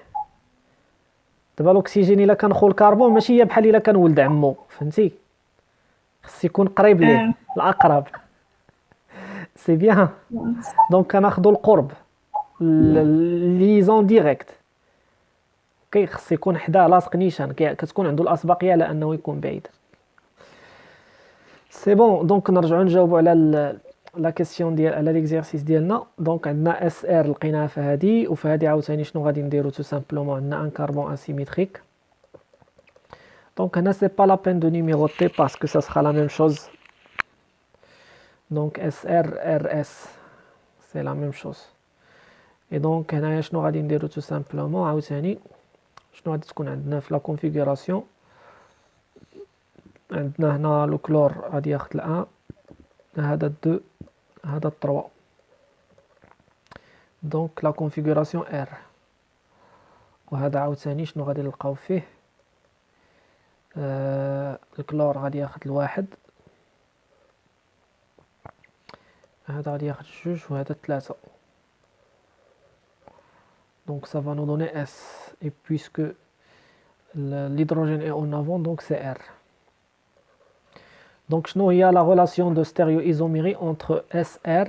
دابا الاكسجين الا كان خو الكربون ماشي هي بحال الا كان ولد عمو، فهمتي؟ خص يكون قريب ليه، الاقرب. سي بيان. دونك كناخذوا القرب، ليزون ديريكت. اوكي، خص يكون حداه لاصق نيشان، كتكون عنده الاسبقيه على انه يكون بعيد. سي بون. دونك نرجعوا نجاوبوا على لا كيسيون ديال على ليكزيرسيس ديالنا. دونك عندنا اس ار لقيناها في هذه، وفي هذه عاوتاني شنو غادي نديرو؟ تو سامبلومون عندنا ان كربون اسيميتريك. دونك هنا سي با لا بين دو نيميروتي باسكو سا سرا لا ميم شوز. دونك اس ار ار اس سي لا ميم شوز. اي دونك هنايا شنو غادي نديرو؟ تو سامبلومون عاوتاني شنو غادي تكون عندنا في لا كونفيغوراسيون. عندنا هنا لو كلور غادي ياخد الان، هذا الدو، هذا التروا. دونك لا كونفيغوراسيون ار. وهذا عاوتاني شنو غادي نلقاو فيه؟ الكلور غادي ياخد الواحد، هذا غادي ياخد جوج، وهذا ثلاثة. دونك ça va nous donner S. Et puisque l'hydrogène est en avant, donc c'est R. Donc شنو هي la relation de stéréoisomérie entre SR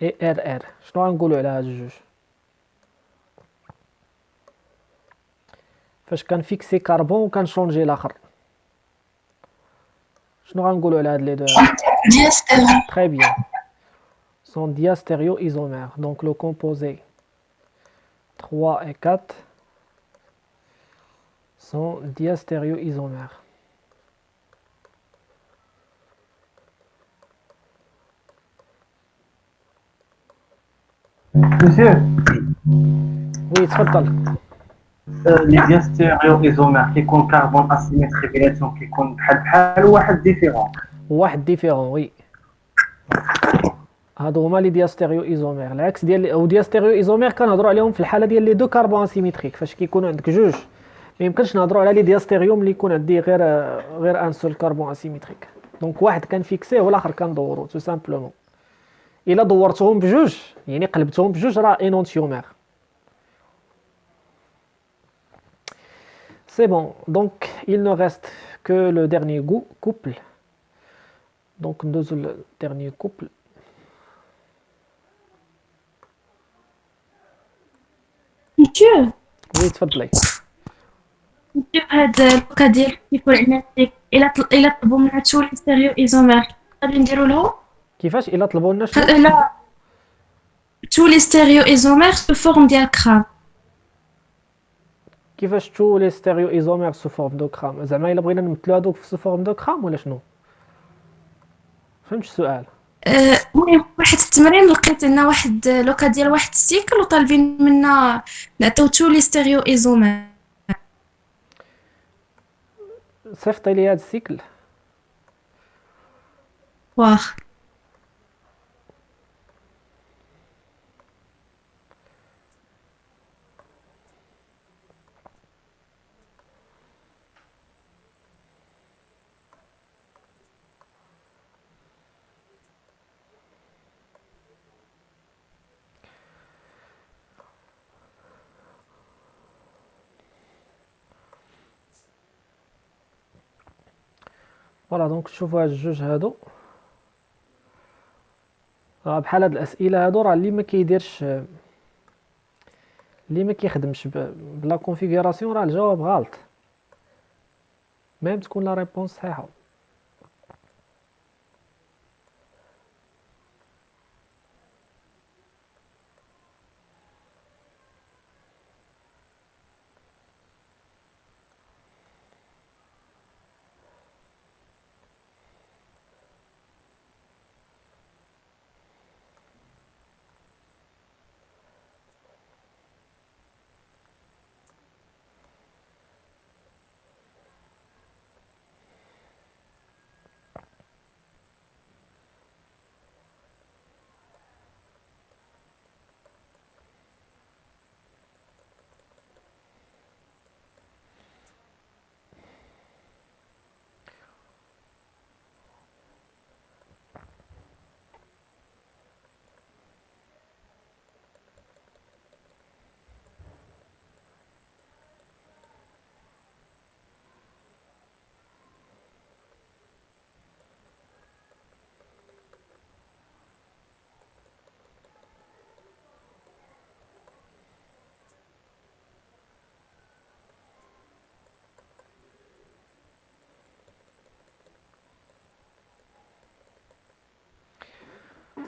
et RR؟ شنو غنقولوا على هاد الجوج؟ فاش كنفيكسي كربون وكنشونجي الاخر، شنو غنقولوا على هاد لي دو؟ diastère. Très bien. Sont diastéréoisomères. Donc le composé 3 et 4 sont diastéréoisomères. Monsieur, Oui, تفضل. لي ديال ستيريو ايزومير كيكون كربون اسيمتري بيناتهم كيكون بحال وواحد ديفيرون. واحد ديفيرون، وي. هادو هما لي دياستيريو ايزومير. العكس ديال او دياستيريو ايزومير كنهضروا عليهم في الحاله ديال لي دو كربون اسيمتريك، فاش كيكونوا عندك جوج. ما يمكنش نهضروا على لي دياستيريوم اللي يكون عندي غير ان سول كربون اسيمتريك. دونك واحد كنفيكسيه والاخر كندورو تو سامبلومون. الا دورتهم بجوج يعني قلبتهم بجوج راه انونتيومير. C'est bon, donc il ne reste que le dernier couple. Donc ندوزو le dernier couple. مسيو Oui, تفضلي. مسيو هاد الوكا ديال كيكون عندنا إلا طلبوا منا تولي ستيريو ايزومير غادي نديرو لهم. كيفاش الا طلبوا لنا شنو؟ لا تولي ستيريو ايزومير سو فورم ديال كرام. كيفاش تو لي ستيريو ايزومير سو فورم دو كرام؟ زعما الا بغينا نمثلوا هذوك سو فورم دو كرام ولا شنو؟ فهمتش السؤال. المهم واحد التمرين لقيت عندنا واحد لوكا ديال واحد السيكل وطالبين منا نعطيو تولي ستيريو ايزومير. صيفطي لي هذا السيكل. واخ فوالا. دونك شوفوا هاد الجوج هادو راه بحال هاد الاسئله هادو، راه اللي ما كيديرش اللي ما كيخدمش بلا كونفيغوراسيون راه الجواب غلط ميم تكون لا ريبونس صحيحه.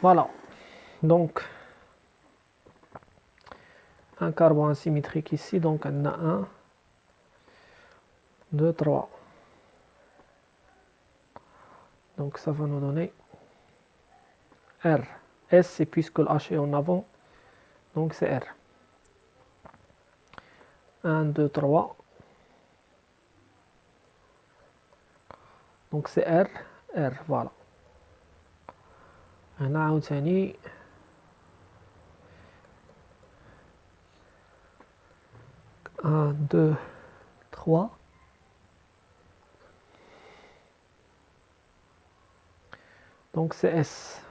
Voilà, donc un carbone asymétrique ici, donc on a 1, 2, 3. Donc ça va nous donner R. S, et puisque le H est en avant, donc c'est R. 1, 2, 3. Donc c'est R, R, voilà. هنا عاوتاني un, deux, trois. Donc c'est S.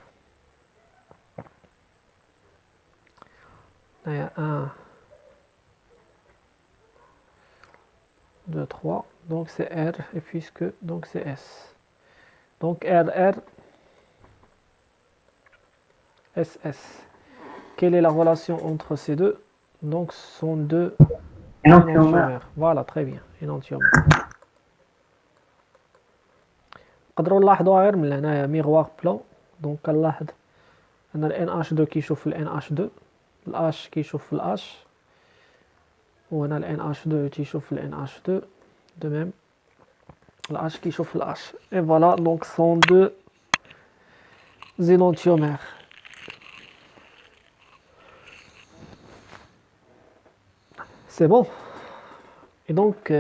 Là il y a 1, 2, 3. Donc c'est R et puisque donc c'est S. Donc R, R, S, S. Quelle est la relation entre ces deux? Donc ce sont deux énantiomères. Voilà, très bien, énantiomères. نقدروا نلاحظوا غير من هنايا ميغوار بلون. دونك كنلاحظ ان ال NH2 كيشوف في ال NH2، ال H كيشوف في ال H، وهنا ال NH2 تيشوف في ال NH2 de même. ال H كيشوف في ال H. Et voilà, donc ce sont deux énantiomères. C'est bon. Et donc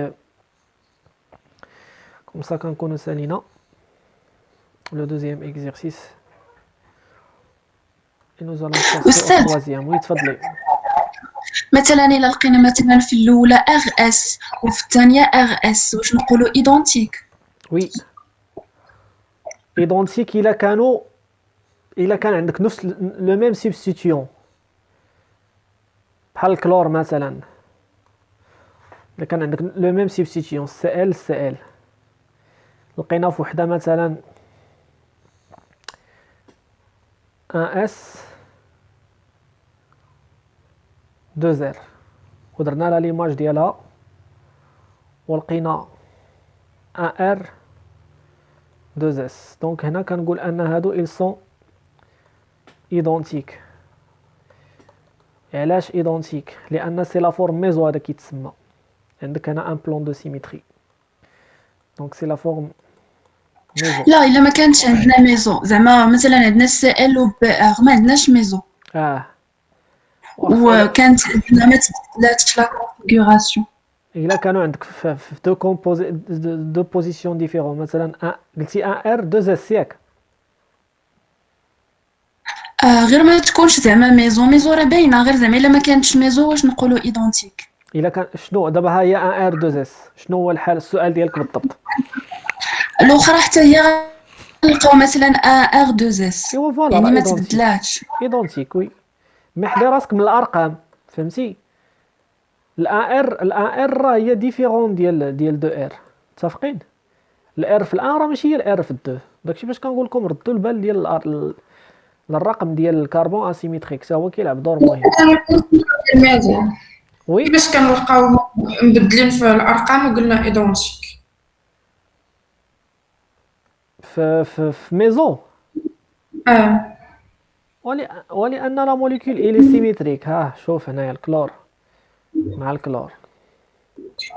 comme ça كنكونوا سالينا le deuxième exercice. Et nous allons passer au troisième. Oui, تفضلي. مثلا إلا لقينا مثلا في الأولى RS وفي الثانية RS واش نقولوا إيدونتيك؟ Oui. Identique إلا كان عندك نفس le même substituant. بحال الكلور مثلا. إلا كان عندك le même substituant Cl Cl. لقينا في وحدة مثلا 1S 2R ودرنا لها ليماج ديالها ولقينا 1R 2S. دونك هنا كنقول ان هادو ils sont identiques. علاش identiques؟ لان سي لا فورم ميزو هذا كيتسمى. عندك هنا ان بلون دو سيميتري. دونك سي لا فورم ميزو. لا إلا ما كانتش عندنا ميزو زعما مثلا عندنا CL و BR ما عندناش ميزو وكانت عندنا ما تبدلاتش لا كونفيغوراسيون. إلا كانوا عندك في دو بوزيسيون ديفيرون مثلا قلتي 1R 2S ياك غير ما تكونش زعما ميزو راه باينه غير زعما الا ما كانتش ميزو واش نقولوا ايدونتيك. الا كان شنو دابا ها هي 1R 2S شنو هو الحال السؤال ديالك بالضبط؟ الاخرى حتى هي نلقاو مثلا R 2S ايوا فوالا يعني ما تبدلاتش ايدونتيك. وي مي حدي راسك من الارقام فهمتي. الان ار راه هي ديفيرون ديال 2 ار متفقين. الار في الان راه ماشي هي الار في الدو. داكشي باش كنقول لكم ردوا البال ديال الرقم ديال الكربون اسيميتريك حتى هو كيلعب دور مهم. وي كيفاش كنلقاو مبدلين في الارقام وقلنا ايدونتيك؟ في ميزون اه ولأن لا موليكول إلي سيميتريك. ها شوف هنايا الكلور مع الكلور،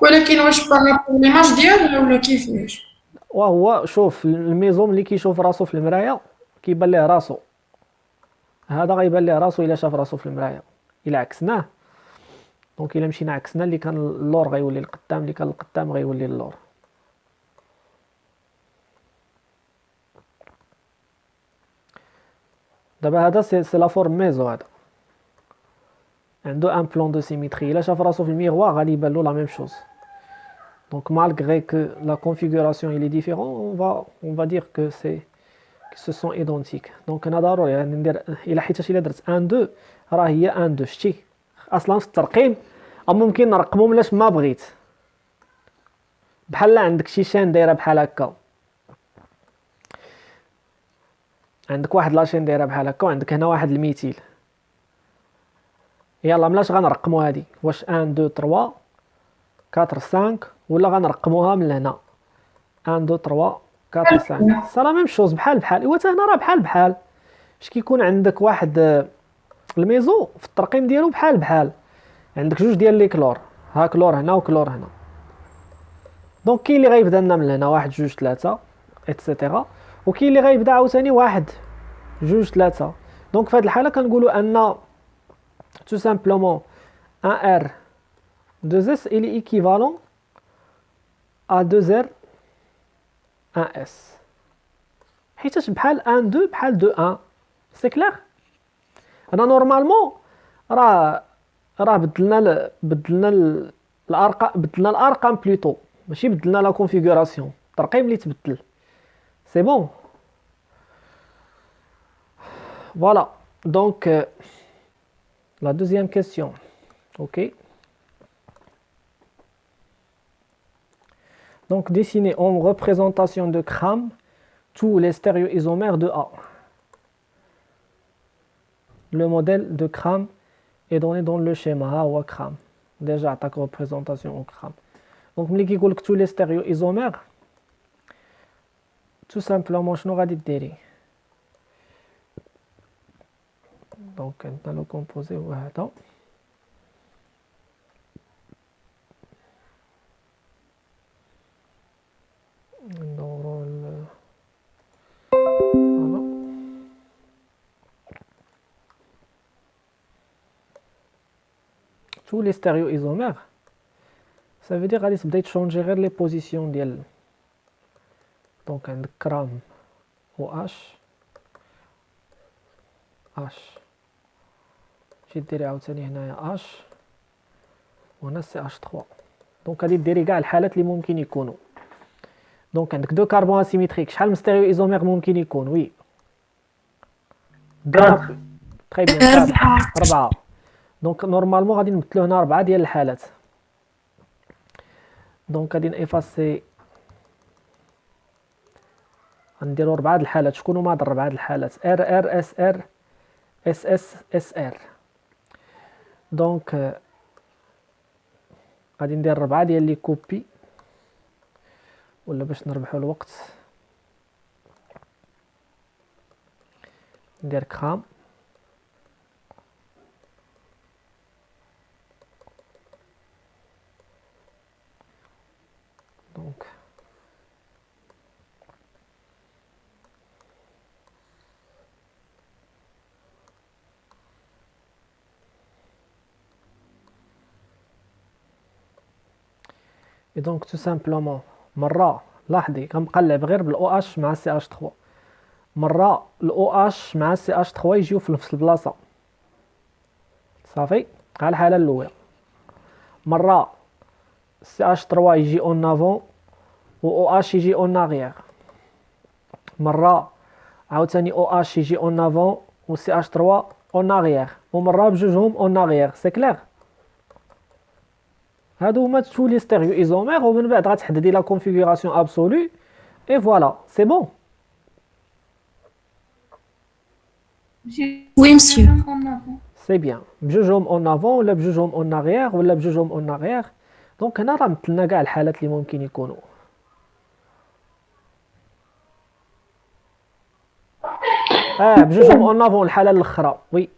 ولكن واش بارابور ليماج ديالو ولا كيفاش؟ وهو شوف الميزون ملي كيشوف راسو في المرايا كيبان ليه راسو، هذا غيبان ليه راسو الا شاف راسو في المرايا. الا عكسناه دونك الا مشينا عكسنا، اللي كان اللور غيولي القدام، اللي كان القدام غيولي اللور. دابا هذا سي لا فورم ميزو، هذا عنده ان بلان دو سيميتري. الا شاف راسو في الميغوار غادي يبان له لا ميم شوز. Donc malgré que la configuration il est différent, on va dire que ce sont identiques. Donc انا ضروري يعني ندير الا حيتاش الا درت 1 2 راه هي 1 2. شتي اصلا في الترقيم ممكن نرقمهم لاش ما بغيت، بحال عندك شي شين دايره بحال هكا، عندك واحد لاشين دايره بحال هكا، وعندك هنا واحد الميتيل. يلا ملاش غنرقموا هادي، واش 1 2 3 4 5 ولا غنرقموها من هنا 1 2 3 4 5 سا لا ميم شوز بحال بحال. ايوا حتى هنا راه بحال بحال، اش كيكون عندك واحد الميزو في الترقيم ديالو بحال بحال، عندك جوج ديال لي كلور، ها كلور هنا وكلور هنا. دونك كاين اللي غيبدا لنا من هنا 1 2 3 ايتترا، وكاين اللي غيبدا عاوتاني 1 2 3. دونك في هذه الحاله كنقولوا ان tout simplement un R 2S il est équivalent à 2R 1S، حيتاش بحال 1 2 بحال 2 1. سي كلير. انا نورمالمون راه بدلنا الارقام بلوتو، ماشي بدلنا لا كونفيغوراسيون، الترقيم اللي تبدل. سي بون فوالا. دونك la deuxième question. Ok. Donc dessiner en représentation de Cram tous les stéréoisomères de A. Le modèle de Cram est donné dans le schéma A ou Cram. Déjà attaque représentation en Cram. Donc ملي كيقول لك tous les stéréoisomères, tout simplement شنو غادي ديري؟ دونك عندنا لو كومبوزي هو هذا. ندورو فوالا. tous les stéréoisomères ça veut dire غادي تبدا تشونجي غير لي بوزيسيون ديال. دونك عندك كرام و اش تجي ديري عاوتاني هنايا اش وهنا سي اش 3. دونك غادي ديري كاع الحالات اللي ممكن يكونوا. دونك عندك دو كربون اسيميتريك، شحال من ستيريو ايزومير ممكن يكون؟ وي تري بيان 4. دونك نورمالمون غادي نمثلو هنا 4 ديال الحالات. دونك غادي نيفاسي، غنديرو 4 د الحالات. شكون هما هاد 4 د الحالات؟ ار ار اس ار اس اس اس ار. دونك غادي ندير 4 ديال لي كوبي، ولا باش نربحو الوقت ندير كرام. دونك et donc tout simplement مره لاحظي كنقلب غير بالاو اش مع سي اش 3، مره الاو اش مع سي اش 3 يجيو في نفس البلاصه صافي على الحاله الاولى، مره سي اش 3 يجي اون افون و او اش يجي اون اغيير، مره عاوتاني او اش يجي اون افون و سي اش 3 اون اغيير، ومره بجوجهم اون اغيير. سي كلير. هادو هما تو لي ستيريو ايزومير، ومن بعد غتحددي لا كونفيغوراسيون ابسولو اي فوالا سي بون. Oui, monsieur. سي بيان بجوجهم اون افون ولا بجوجهم اون اريير ولا بجوجهم اون اريير. دونك هنا راه مثلنا كاع الحالات اللي ممكن يكونوا. بجوجهم اون افون الحاله الاخرى وي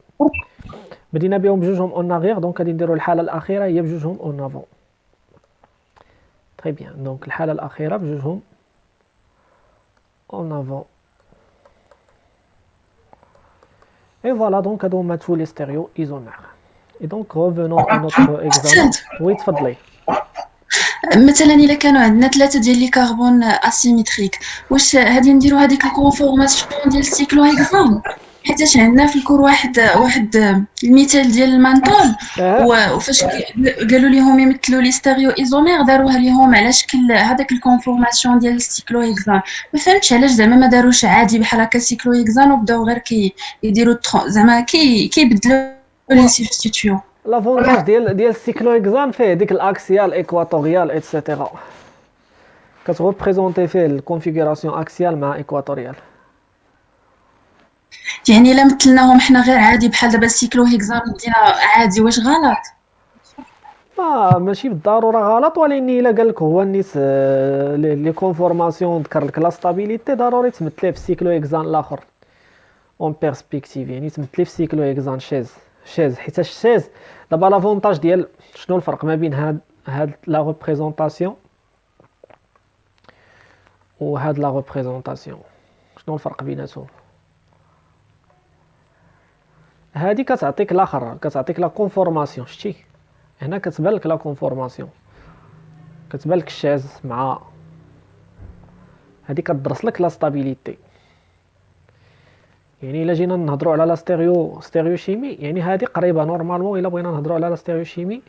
بدينا بهم بجوجهم اون اريير. دونك غادي نديروا الحاله الاخيره هي بجوجهم اون افون. تري بيان دونك الحاله الاخيره بجوجهم اون افون. Et voilà, donc هادو هما tous les stéréoisomères. Et donc revenons à notre examen. Oui, تفضلي. مثلا الا كانوا عندنا 3 ديال لي كربون اسيميتريك، واش هادي نديرو هذيك الكونفورماسيون ديال السيكلوهيكسان؟ حيتاش عندنا في الكور واحد المثال ديال المانتول، وفاش قالوا ليهم يمثلوا لي ستيريو ايزومير داروها ليهم على شكل هذاك الكونفورماسيون ديال السيكلوهيكسان. ما فهمتش علاش زعما ما داروش عادي بحال هكا السيكلوهيكسان وبداو غير يديروا زعما كيبدلوا لي سبستيتيو. لافونتاج ديال السيكلوهيكسان فيه ديك الاكسيال ايكواتوريال ايتترا كتغوبريزونتي فيه الكونفيغوراسيون اكسيال مع ايكواتوريال. يعني الا مثلناهم حنا غير عادي بحال دابا السيكلوهيكسان دينا عادي، واش غلط؟ ماشي بالضروره غلط، ولكن الا قال لك هو النيس لي كونفورماسيون ذكر لك لا ستابيليتي ضروري تمثليه في السيكلوهيكسان الاخر اون بيرسبكتيف. يعني تمثليه في السيكلوهيكسان شيز حيت الشيز دابا لافونتاج ديال شنو الفرق ما بين هاد لا ريبريزونطاسيون وهاد لا ريبريزونطاسيون؟ شنو الفرق بيناتهم؟ هادي كتعطيك الاخر كتعطيك لا كونفورماسيون. شتي هنا كتبان لك لا كونفورماسيون، كتبان لك الشاز مع هادي كتدرس لك لا ستابيليتي. يعني الا جينا نهضروا على لا ستيريو شيمي يعني هادي قريبه نورمالمون. الا بغينا نهضروا على لا ستيريو شيمي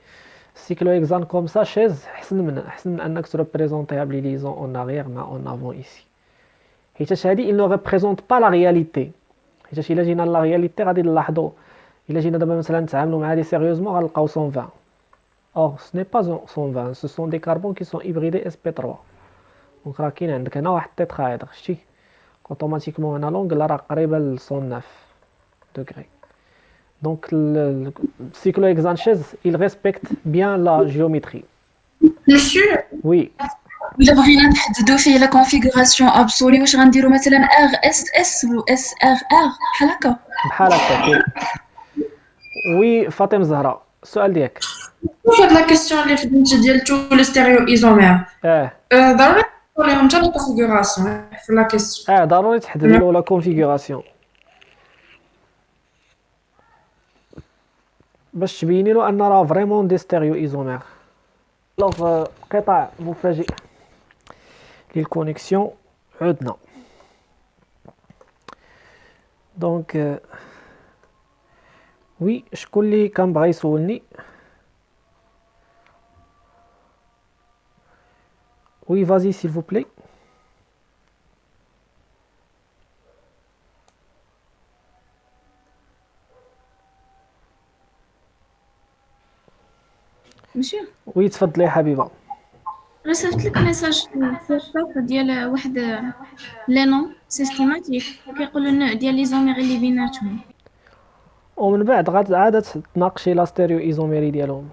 السيكلوهيكسان كوم سا شيز احسن من انك تريبريزونطيها بلي ليزون اون اريير مع اون افون ايسي، حيتاش هادي il ne représente pas la réalité. حيتاش الا جينا لا رياليتي غادي نلاحظوا الا جينا دابا مثلا نتعاملوا مع هادي سيريوزمون غنلقاو 120. or ce n'est pas 120 ce sont des carbons qui sont hybridés sp3. دونك راه كاين عندك هنا واحد تيترايدر شتي اوتوماتيكمون هنا لونغ راه قريبه ل 109 دوغري. دونك السيكلوهيكسان شيز il respecte bien la géométrie. Monsieur, وي الا بغينا نحددوا فيه لا كونفيغوراسيون ابسولي واش غنديروا مثلا ار اس اس و اس ار ار بحال هكا؟ بحال هكاك. وي فاطمه زهراء السؤال ديالك. شوف هاد لا كيسيون اللي خدمتي ديال تو لي ستيريو ايزومير ضروري نحطو ليهم حتى لا كونفيغوراسيون في لا كيسيون. ضروري تحدد له لا كونفيغوراسيون باش تبيني له ان راه فريمون دي ستيريو ايزومير. لوغ قطاع مفاجئ للكونيكسيون عدنا. دونك وي شكون اللي كان بغا يسولني؟ وي فازي سيل فو بلاي. ماشي وي تفضلي يا حبيبه. رسلت لك ميساج في الواتساب ديال واحد لي نون سيستيماتيك كيقولوا النوع ديال لي زوميغ اللي بيناتهم. ومن بعد عاد تناقشي لا ستيريو ايزوميري ديالهم.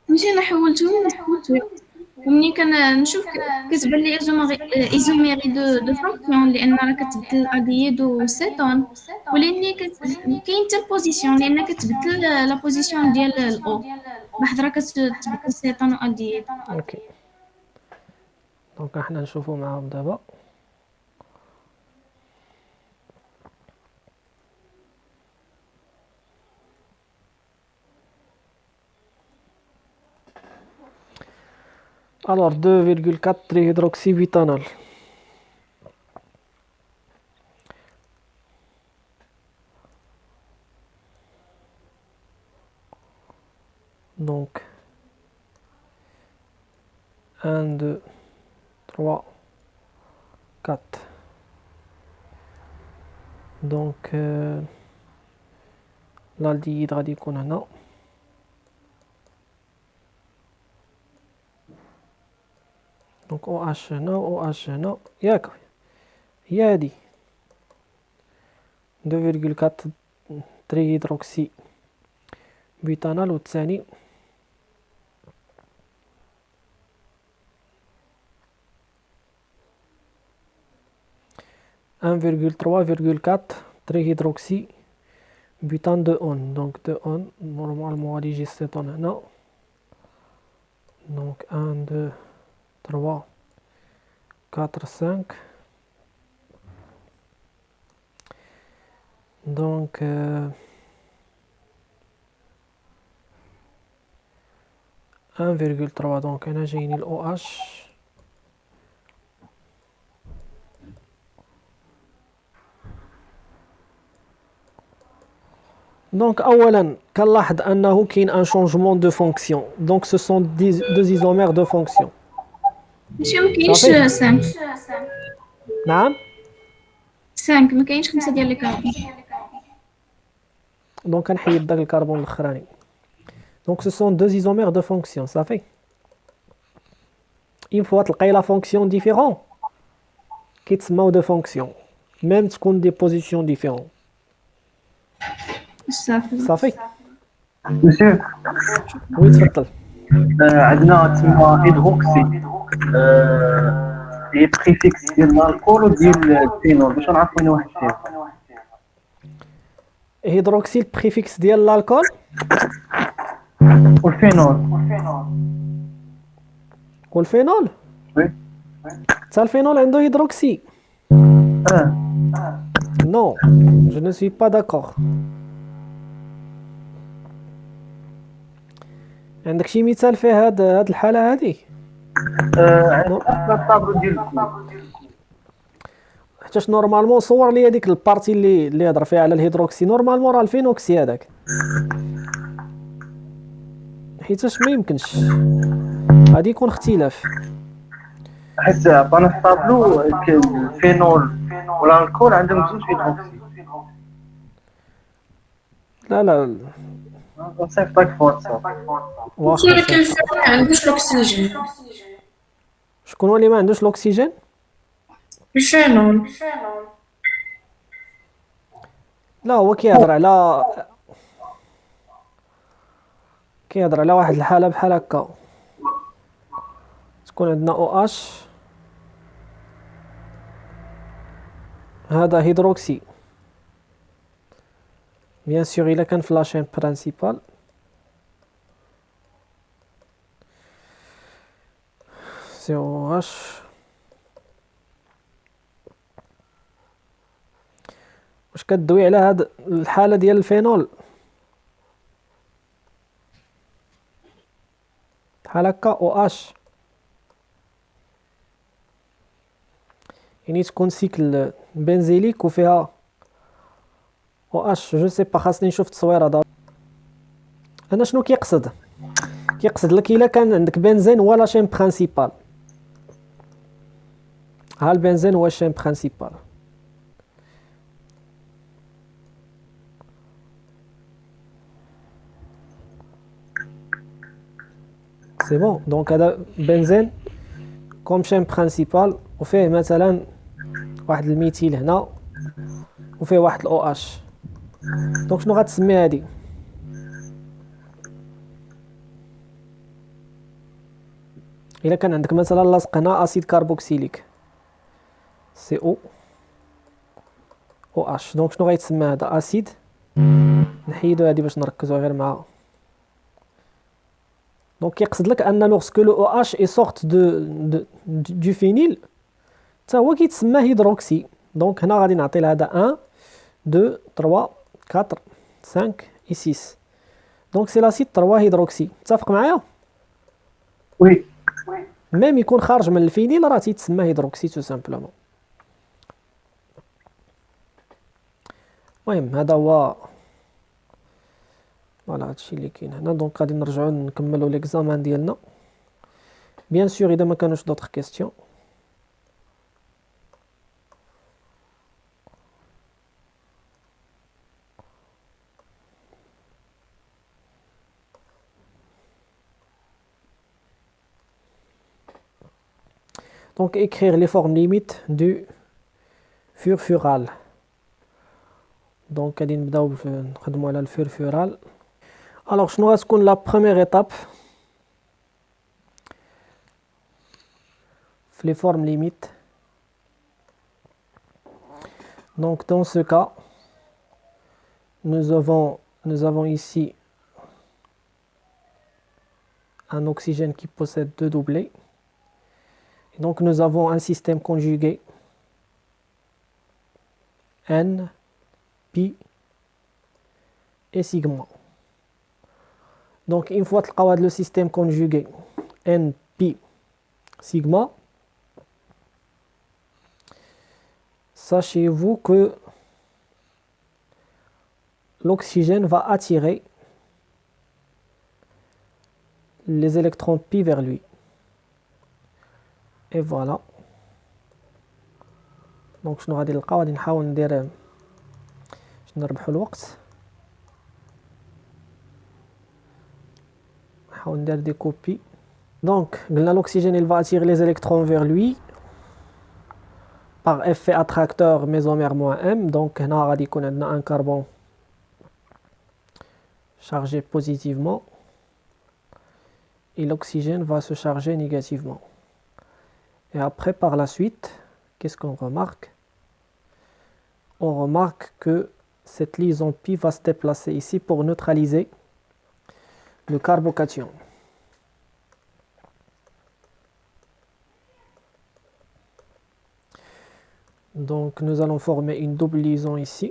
ماشي انا حولته ومني كنشوف كتبان لي ايزوميري دو فونكسيون لان راه كتبدل الاديد وسيتون، ولاني كاين حتى البوزيسيون لان كتبدل لا بوزيسيون ديال الاو واحد راه كتبدل سيتون واديد. اوكي دونك احنا نشوفوا معاهم دابا. Alors 2,4 trihydroxybutanol. Donc 1, 2, 3, 4. Donc l'aldéhyde غادي يكون هنا. دونك او اش هنا او اش هنا ياك هي هادي 2,4 تري هيدروكسي بيتانال والثاني 1,3,4 تري هيدروكسي بيتان دو اون دونك دو اون نورمالمون غادي يجي سيتون هنا دونك 1 2 3 4 5 دونك 1,3 دونك هنا جايني الاو اش دونك اولا كنلاحظ انه كاين ان شونجمون دو فونكسيون دونك سو سون دو ايزومير دو فونكسيون ماشي مكاينش صافي 5 نعم 5 مكاينش 5 ديال الكربون دونك كنحيد داك الكربون الاخراني دونك سو سون دو ايزومير دو فونكسيون صافي اون فوا تلقاي لا فونكسيون ديفيرون كيتسماو دو فونكسيون ميم تكون دي بوزيسيون ديفيرون صافي صافي مسيو وي تفضل عندنا تسمى هيدروكسي هي بريفيكس ديال الالكول وديال الفينول باش نعرفوا وين واحد فيهم. هيدروكسي البريفيكس ديال الالكول والفينول والفينول وي حتى الفينول عنده هيدروكسي نو جو نو سوي با داكور عندك شي مثال فيه هاد الحالة هادي عندنا الطابلو ديالكم حيتاش نورمالمون صور لي هذيك البارتي اللي هضر فيها على الهيدروكسي نورمالمون راه الفينوكسي هذاك حيتاش ما يمكنش غادي يكون اختلاف حيت عطانا في الطابلو الفينول والالكول عندهم زوج هيدروكسي لا لا صيفطك في واخا ولكن صافي. الفينول ما عندوش الاكسجين. شكون هو اللي ما عندوش الاكسجين الفينول لا هو كيهضر على واحد الحالة بحال هكا تكون عندنا او اش هذا هيدروكسي بيان سور الا كان في لاشين برينسيبال سي او اش واش كدوي على هاد الحالة ديال الفينول بحال هكا او اش يعني تكون سيكل بنزيليك وفيها او اش جو سي با خاصني نشوف التصويره دابا انا شنو كيقصد لك الا كان عندك بنزين هو لا شين برينسيبال ها البنزين هو الشين برينسيبال سي بون دونك هذا بنزين كوم شين برينسيبال وفيه مثلا واحد الميثيل هنا وفيه واحد الاو اش دونك شنو غتسمي هادي الا كان عندك مثلا لاصق هنا اسيد كاربوكسيليك سي او او اش دونك شنو غيتسمى هذا اسيد نحيدو هادي باش نركزو غير مع دونك كيقصد لك ان لوغسكو لو او اش اي سورت دو فينيل حتى هو كيتسمى هيدروكسي دونك هنا غادي نعطي لهذا 1 2 3 4 5 et 6 دونك سي لاسيد 3 هيدروكسي متفق معايا وي ميم يكون خارج من الفينيل راه تيتسمى هيدروكسي تو سامبلومون المهم هذا هو فوالا هادشي اللي كاين هنا دونك غادي نرجعو نكملو ليكزامان ديالنا بيان سور اذا ما كانوش دوطخ كيستيون Donc écrire les formes limites du furfural. Donc غادي نبداو نخدموا على الفurfural. Alors شنو غتكون la première étape les formes limites. Donc dans ce cas, nous avons ici un oxygène qui possède 2 doublés. Et donc nous avons un système conjugué N, pi et sigma. Donc une fois que le système conjugué N, pi, sigma, sachez-vous que l'oxygène va attirer les électrons pi vers lui. Et voilà. Donc شنو غادي نلقاو غادي نحاول ندير باش نربحوا الوقت. نحاول ندير دي كوبي. Donc قلنا l'oxygène il va attirer les électrons vers lui par effet attracteur mésomère moins m. Donc هنا غادي يكون عندنا un carbone chargé positivement et l'oxygène va se charger négativement. Et après, par la suite, qu'est-ce qu'on remarque? On remarque que cette liaison pi va se déplacer ici pour neutraliser le carbocation. Donc nous allons former une double liaison ici.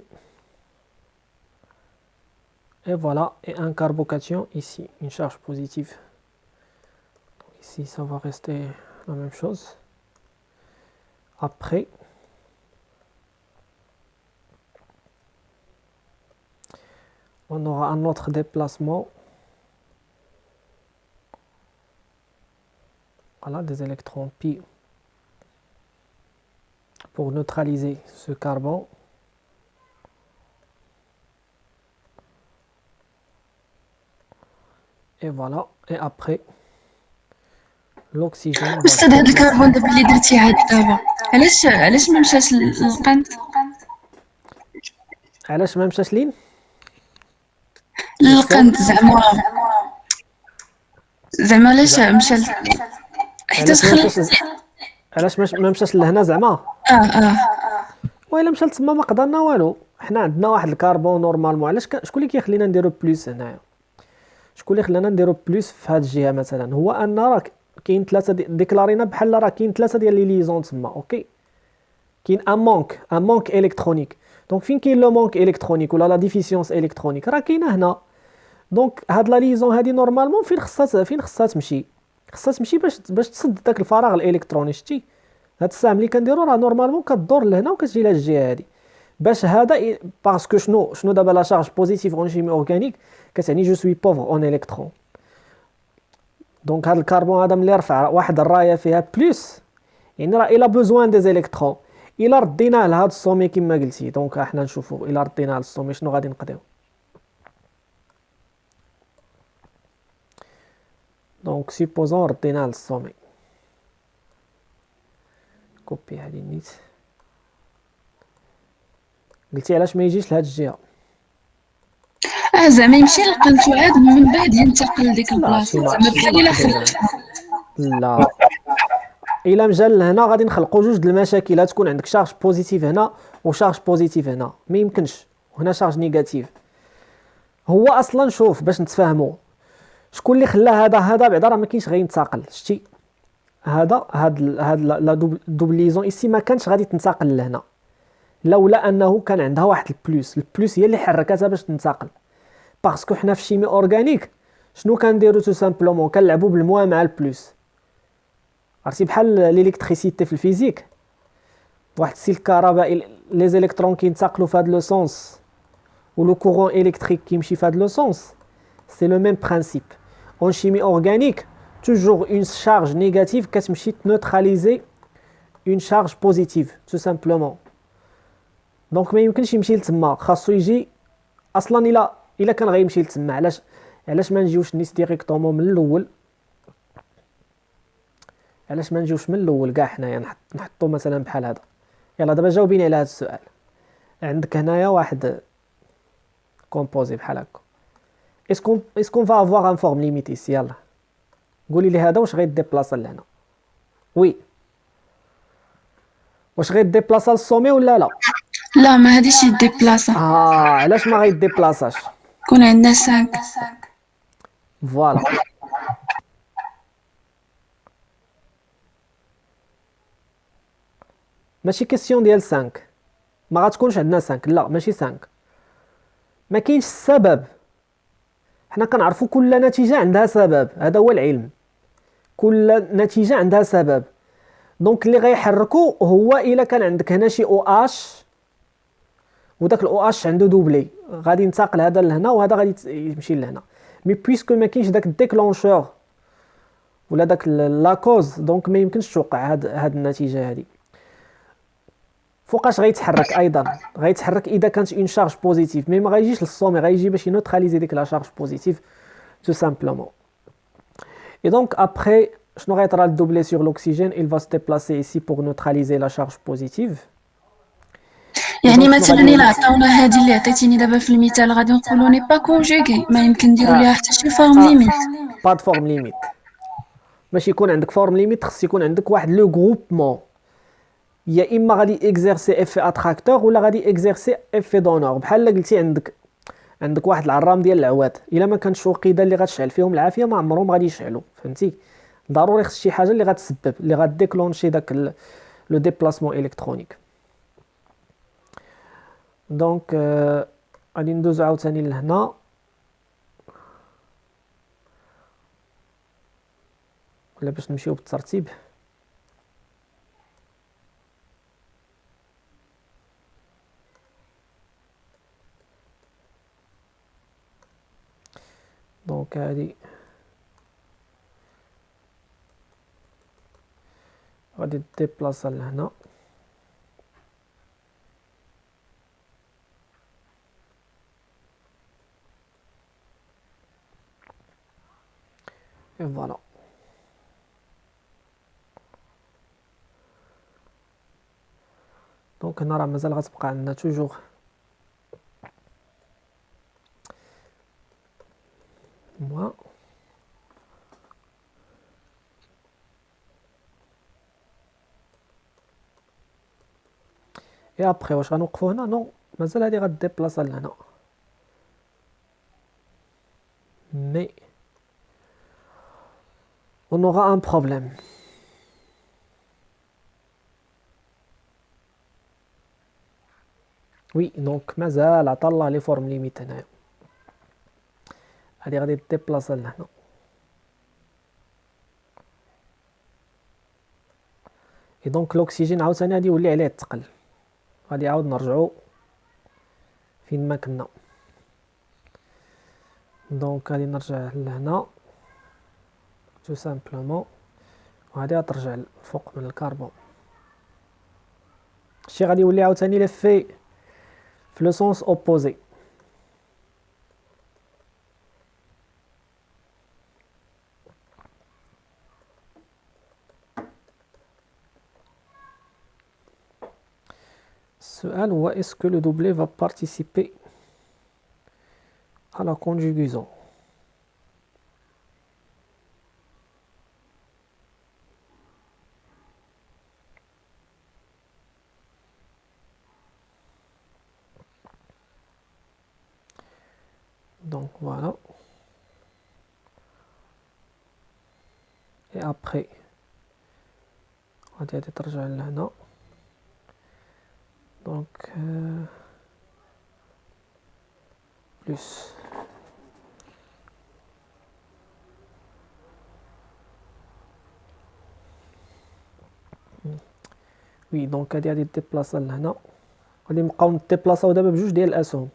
Et voilà, et un carbocation ici, une charge positive. Donc ici, ça va rester la même chose. Après, on aura un autre déplacement. Voilà, des électrons pi pour neutraliser ce carbone. Et voilà, et après, l'oxygène. أستاذ هاد الكربون دابا اللي درتي عاد دابا علاش ما مشاش للقند؟ علاش ما مشاش لين؟ للقند زعما علاش مشى حيت علاش ما مشاش لهنا زعما؟ وإلا مشى لتما ما قدرنا والو. حنا عندنا واحد الكربون نورمالمون. علاش شكون اللي كيخلينا نديرو بلوس هنايا؟ شكون اللي خلانا نديرو بلوس في هاد الجهه مثلا؟ هو ان راه كاين 3 ديكلارينا بحال راه كاين 3 ديال لي ليزون تما. اوكي، كاين ان مونك الكترونيك. دونك فين كاين لو مونك الكترونيك ولا لا ديفيسيونس الكترونيك راه كاينه هنا. دونك هاد لا ليزون هادي نورمالمون فين خصها تمشي؟ خصها تمشي باش تصد داك الفراغ الالكتروني. شتي هاد السهم اللي كنديرو راه نورمالمون كدور لهنا وكتجي لهاد الجهه هادي باش هذا باسكو شنو دابا لا شارج بوزيتيف اون شيمي اورغانيك كتعني جو سوي بوفر اون الكترون. دونك هذا الكربون هذا ملي رفع واحد الرايه فيها بلس يعني راه الى بوزوان دي زيليكترون. الى رديناه لهذا السومي كما قلتي دونك احنا نشوفوا الى رديناه للسومي شنو غادي نقديو. دونك سيبوزون رديناه للسومي. كوبي هذه نيت. قلتي علاش ما يجيش لهاد الجهه؟ زعما يمشي للقند وعاد من بعد ينتقل لديك البلاصه زعما بحال الا خلق. لا الا مجا لهنا غادي نخلقوا جوج د المشاكل. غتكون عندك شارج بوزيتيف هنا وشارج بوزيتيف هنا ما يمكنش. وهنا شارج نيجاتيف. هو اصلا شوف باش نتفاهموا شكون اللي خلى هذا بعدا راه ما كاينش غينتقل. شتي هاد لا دوبليزون ايسي ما كانش غادي تنتقل لهنا لولا انه كان عندها واحد البلوس هي اللي حركتها باش تنتقل. باسكو حنا في الشيمي اورغانيك شنو كنديرو تو سامبلومون كنلعبوا بالموا مع البلوس. عرفتي بحال الالكتريسيتي في الفيزيك واحد السلك كهربائي لي زيليكترون كينتقلوا في هاد لو سونس و لو كورون الكتريك كيمشي في هاد لو سونس. سي لو ميم برينسيپ اون شيمي اورغانيك. توجور اون شارج نيجاتيف كتمشي تنوتراليزي اون شارج بوزيتيف تو سامبلومون. دونك ما يمكنش يمشي لتما خاصو يجي اصلا الا كان غيمشي لتما. علاش ما نجيوش نيس ديريكتومون من الاول؟ علاش ما نجيوش من الاول كاع حنايا نحطو مثلا بحال هذا. يلا دابا جاوبيني على هذا السؤال. عندك هنايا واحد كومبوزي بحال هكا. اسكون فا افوار ان فورم ليميت ايسي. يلا قولي لي هذا واش غيديبلاصا لهنا؟ وي واش غيديبلاصا للسومي ولا لا؟ لا ما غاديش يديبلاصا. علاش ما غيديبلاصاش؟ كون عندنا 5. فوالا. ماشي كيسيون ديال 5، ما غتكونش عندنا 5. لا ماشي 5، ما كاينش السبب. حنا كنعرفوا كل نتيجه عندها سبب، هذا هو العلم. كل نتيجه عندها سبب. دونك اللي غيحركو هو الا كان عندك هنا شي او اش وداك الاو اش عنده دوبلي، غادي ينتقل هذا لهنا وهذا غادي يمشي لهنا. مي بويسكو ما كاينش داك الديكلونشور ولا داك لا كوز، دونك ما يمكنش توقع هاد النتيجه هذه. فوقاش غيتحرك ايضا؟ غيتحرك اذا كانت اون شارج بوزيتيف، مي ما غيجيش للسومي، غيجي باش ينوتراليزي ديك لا شارج بوزيتيف tout simplement. Et donc après, شنو غيطرا الدوبلي sur l'oxygène, il va se déplacer ici pour neutraliser la charge positive. يعني مثلا الا عطاونا هذه اللي عطيتيني دابا في المثال غادي نقولوا ني با كونجوغي، ما يمكن نديروا ليها حتى شي فورم ليميت. با د فورم ليميت. باش يكون عندك فورم ليميت خص يكون عندك واحد لو غروبمون، يا اما غادي اكزيرسي افي اتراكتور ولا غادي اكزيرسي افي دونور. بحال قلتي عندك واحد العرام ديال العواد، الا ما كانش وقيده اللي غتشعل فيهم العافيه ما عمرهم غادي يشعلوا، فهمتي؟ ضروري خص شي حاجه اللي غتسبب، اللي غاديكلونشي داك لو ديبلاسمون الكترونيك. دونك غادي ندوزو عاوتاني لهنا. ولا باش نمشيو بالترتيب؟ دونك هادي غادي ديبلاصا لهنا. et voilà. دونك هنا راه مازال غتبقى عندنا توجور moi. et après واش غنوقفوا هنا؟ نو مازال هادي غديبلاصا لهنا. mais on aura un problème. وي دونك مازال عطا الله لي فورم ليميت هنايا. هادي غادي ديبلاصا لهنا. اي دونك الاكسجين عاوتاني غادي يولي عليه الثقل، غادي عاود نرجعو فين ما كنا. دونك غادي نرجع لهنا tout simplement، وغادي غترجع الفوق من الكربون. الشي غادي يولي عاوتاني لافي في لو سونس اوبوزي. السؤال هو est-ce que le doublé va participer à la conjugaison. Donc voilà. Et après غادي ترجع لهنا. Donc plus وي دونك هادي غادي ديبلاصا لهنا. غادي نبقاو نديبلاصاو دابا بجوج ديال الاسهم.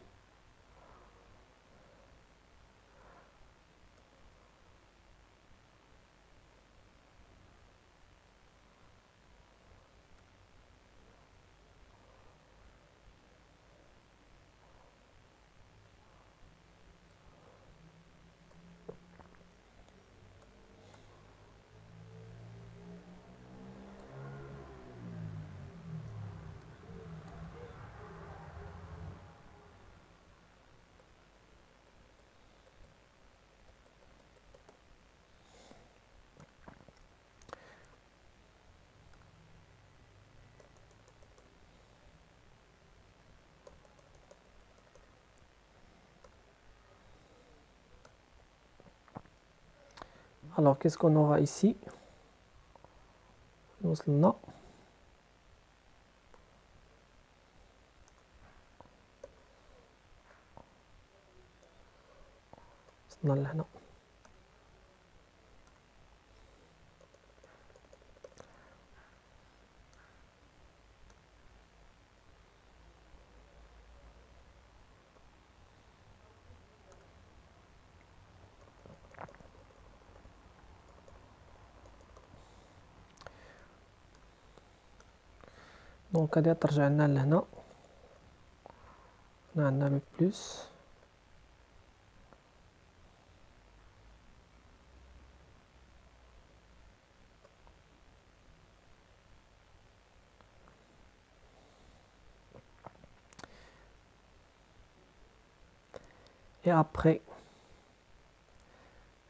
Alors, qu'est-ce qu'on aura ici? وصلنا. وصلنا لهنا. دونك غادي ترجع لنا لهنا. هنا عندنا لو بلس. et après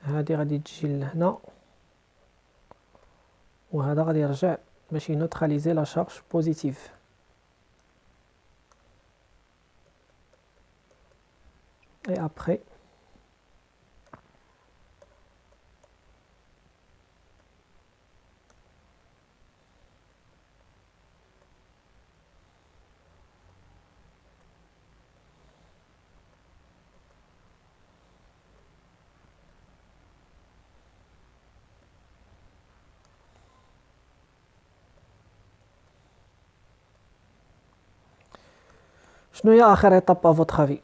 هادي غادي تجي لهنا وهذا غادي يرجع باش ينوتراليزي لا شارج بوزيتيف. et après شنو هي اخر ايطاب ا فوتر افي؟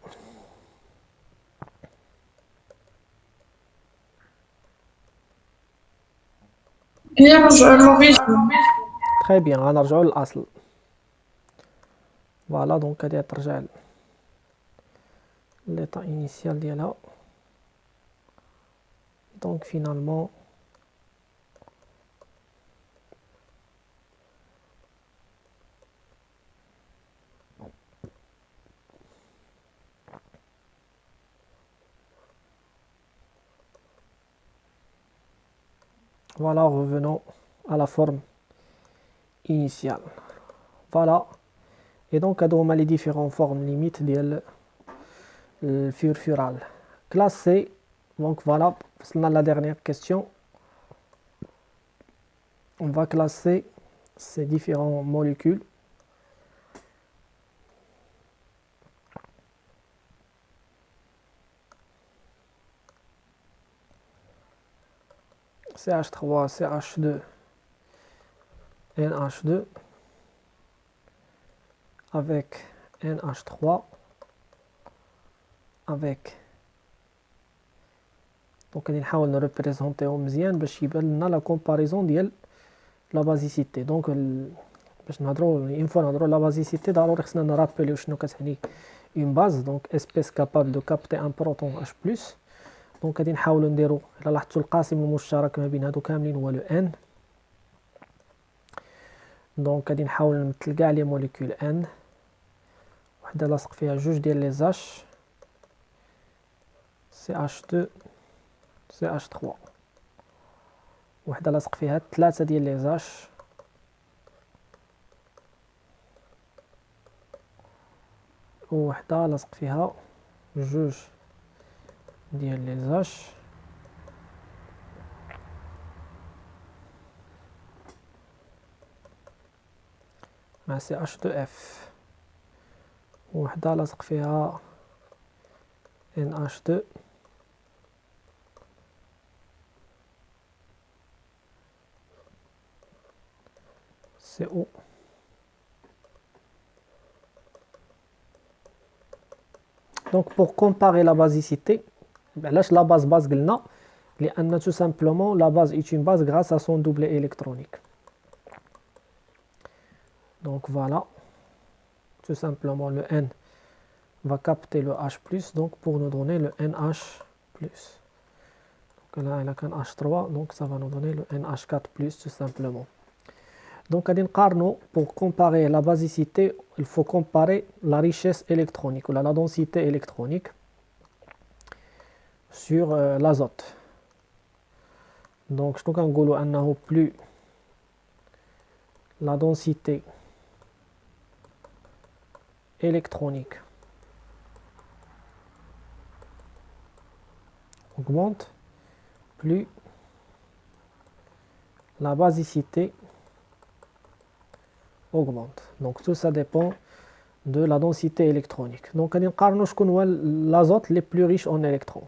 هي نرجعو للوريجين. تري بيان غنرجعو للاصل. فوالا دونك هادي ترجع ليطا انيسيال ديالها. دونك فينالمون voilà, revenons à la forme initiale. Voilà. Et donc, on a les différentes formes limites de furfural. Classe C. Donc, voilà, c'est la dernière question. On va classer ces différentes molécules. CH3, CH2, NH2 avec NH3 avec donc on va essayer de représenter مزيان باش يبان لنا la comparaison ديال la basicité. donc باش نهضروا une fois نهضروا la basicité ضروري خصنا نرابيليو شنو كتعني une base, donc espèce capable de capter un proton H+. دونك غادي نحاولوا نديروا الا لاحظتوا القاسم المشترك ما بين هادو كاملين هو لو ان. دونك غادي نحاول نمثل كاع لي موليكول ان. وحده لاصق فيها جوج ديال لي زاش CH2 CH3. وحده لاصق فيها 3 ديال لي زاش وحده لاصق فيها جوج ديال لي زاش مع CH2F. وحده لاصق فيها NH2 CO. Donc pour comparer la basicité, علاش la base قلنا لأن tout simplement la base est une base grâce à son doublet électronique. Donc voilà, tout simplement le N va capter le H+, donc pour nous donner le NH+. Donc là il a qu'un H3, donc ça va nous donner le NH4+, tout simplement. Donc pour comparer la basicité, il faut comparer la richesse électronique ou la densité électronique sur l'azote. Donc je trouve plus la densité électronique augmente, plus la basicité augmente. Donc tout ça dépend de la densité électronique. Donc on va voir l'azote les plus riches en électrons.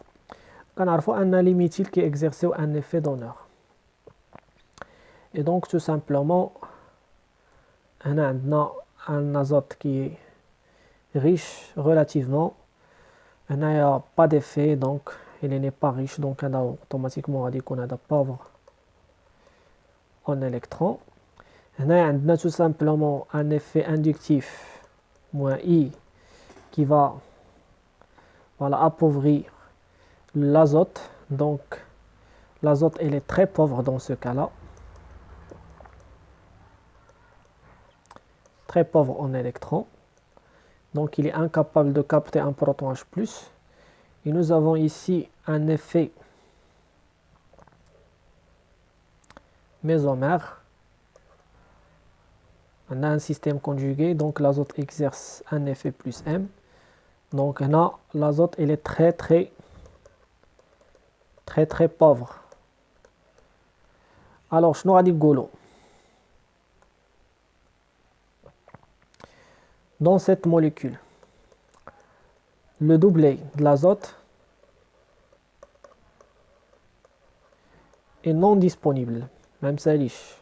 On va voir les méthyl qui exercent un effet d'honneur. Et donc tout simplement, on a un azote qui est riche relativement. Il n'y a pas d'effet, donc il n'est pas riche, donc on a automatiquement on dit qu'on a pauvre en électrons. On a tout simplement un effet inductif moins I qui va appauvrir l'azote. Donc l'azote il est très pauvre dans ce cas-là. Très pauvre en électrons. Donc il est incapable de capter un proton H+. Et nous avons ici un effet mésomère. On a un système conjugué, donc l'azote exerce un effet plus M. Donc là, l'azote il est très pauvre. Alors, je n'aurai dit golo. Dans cette molécule, le doublet de l'azote est non disponible, même ça riche.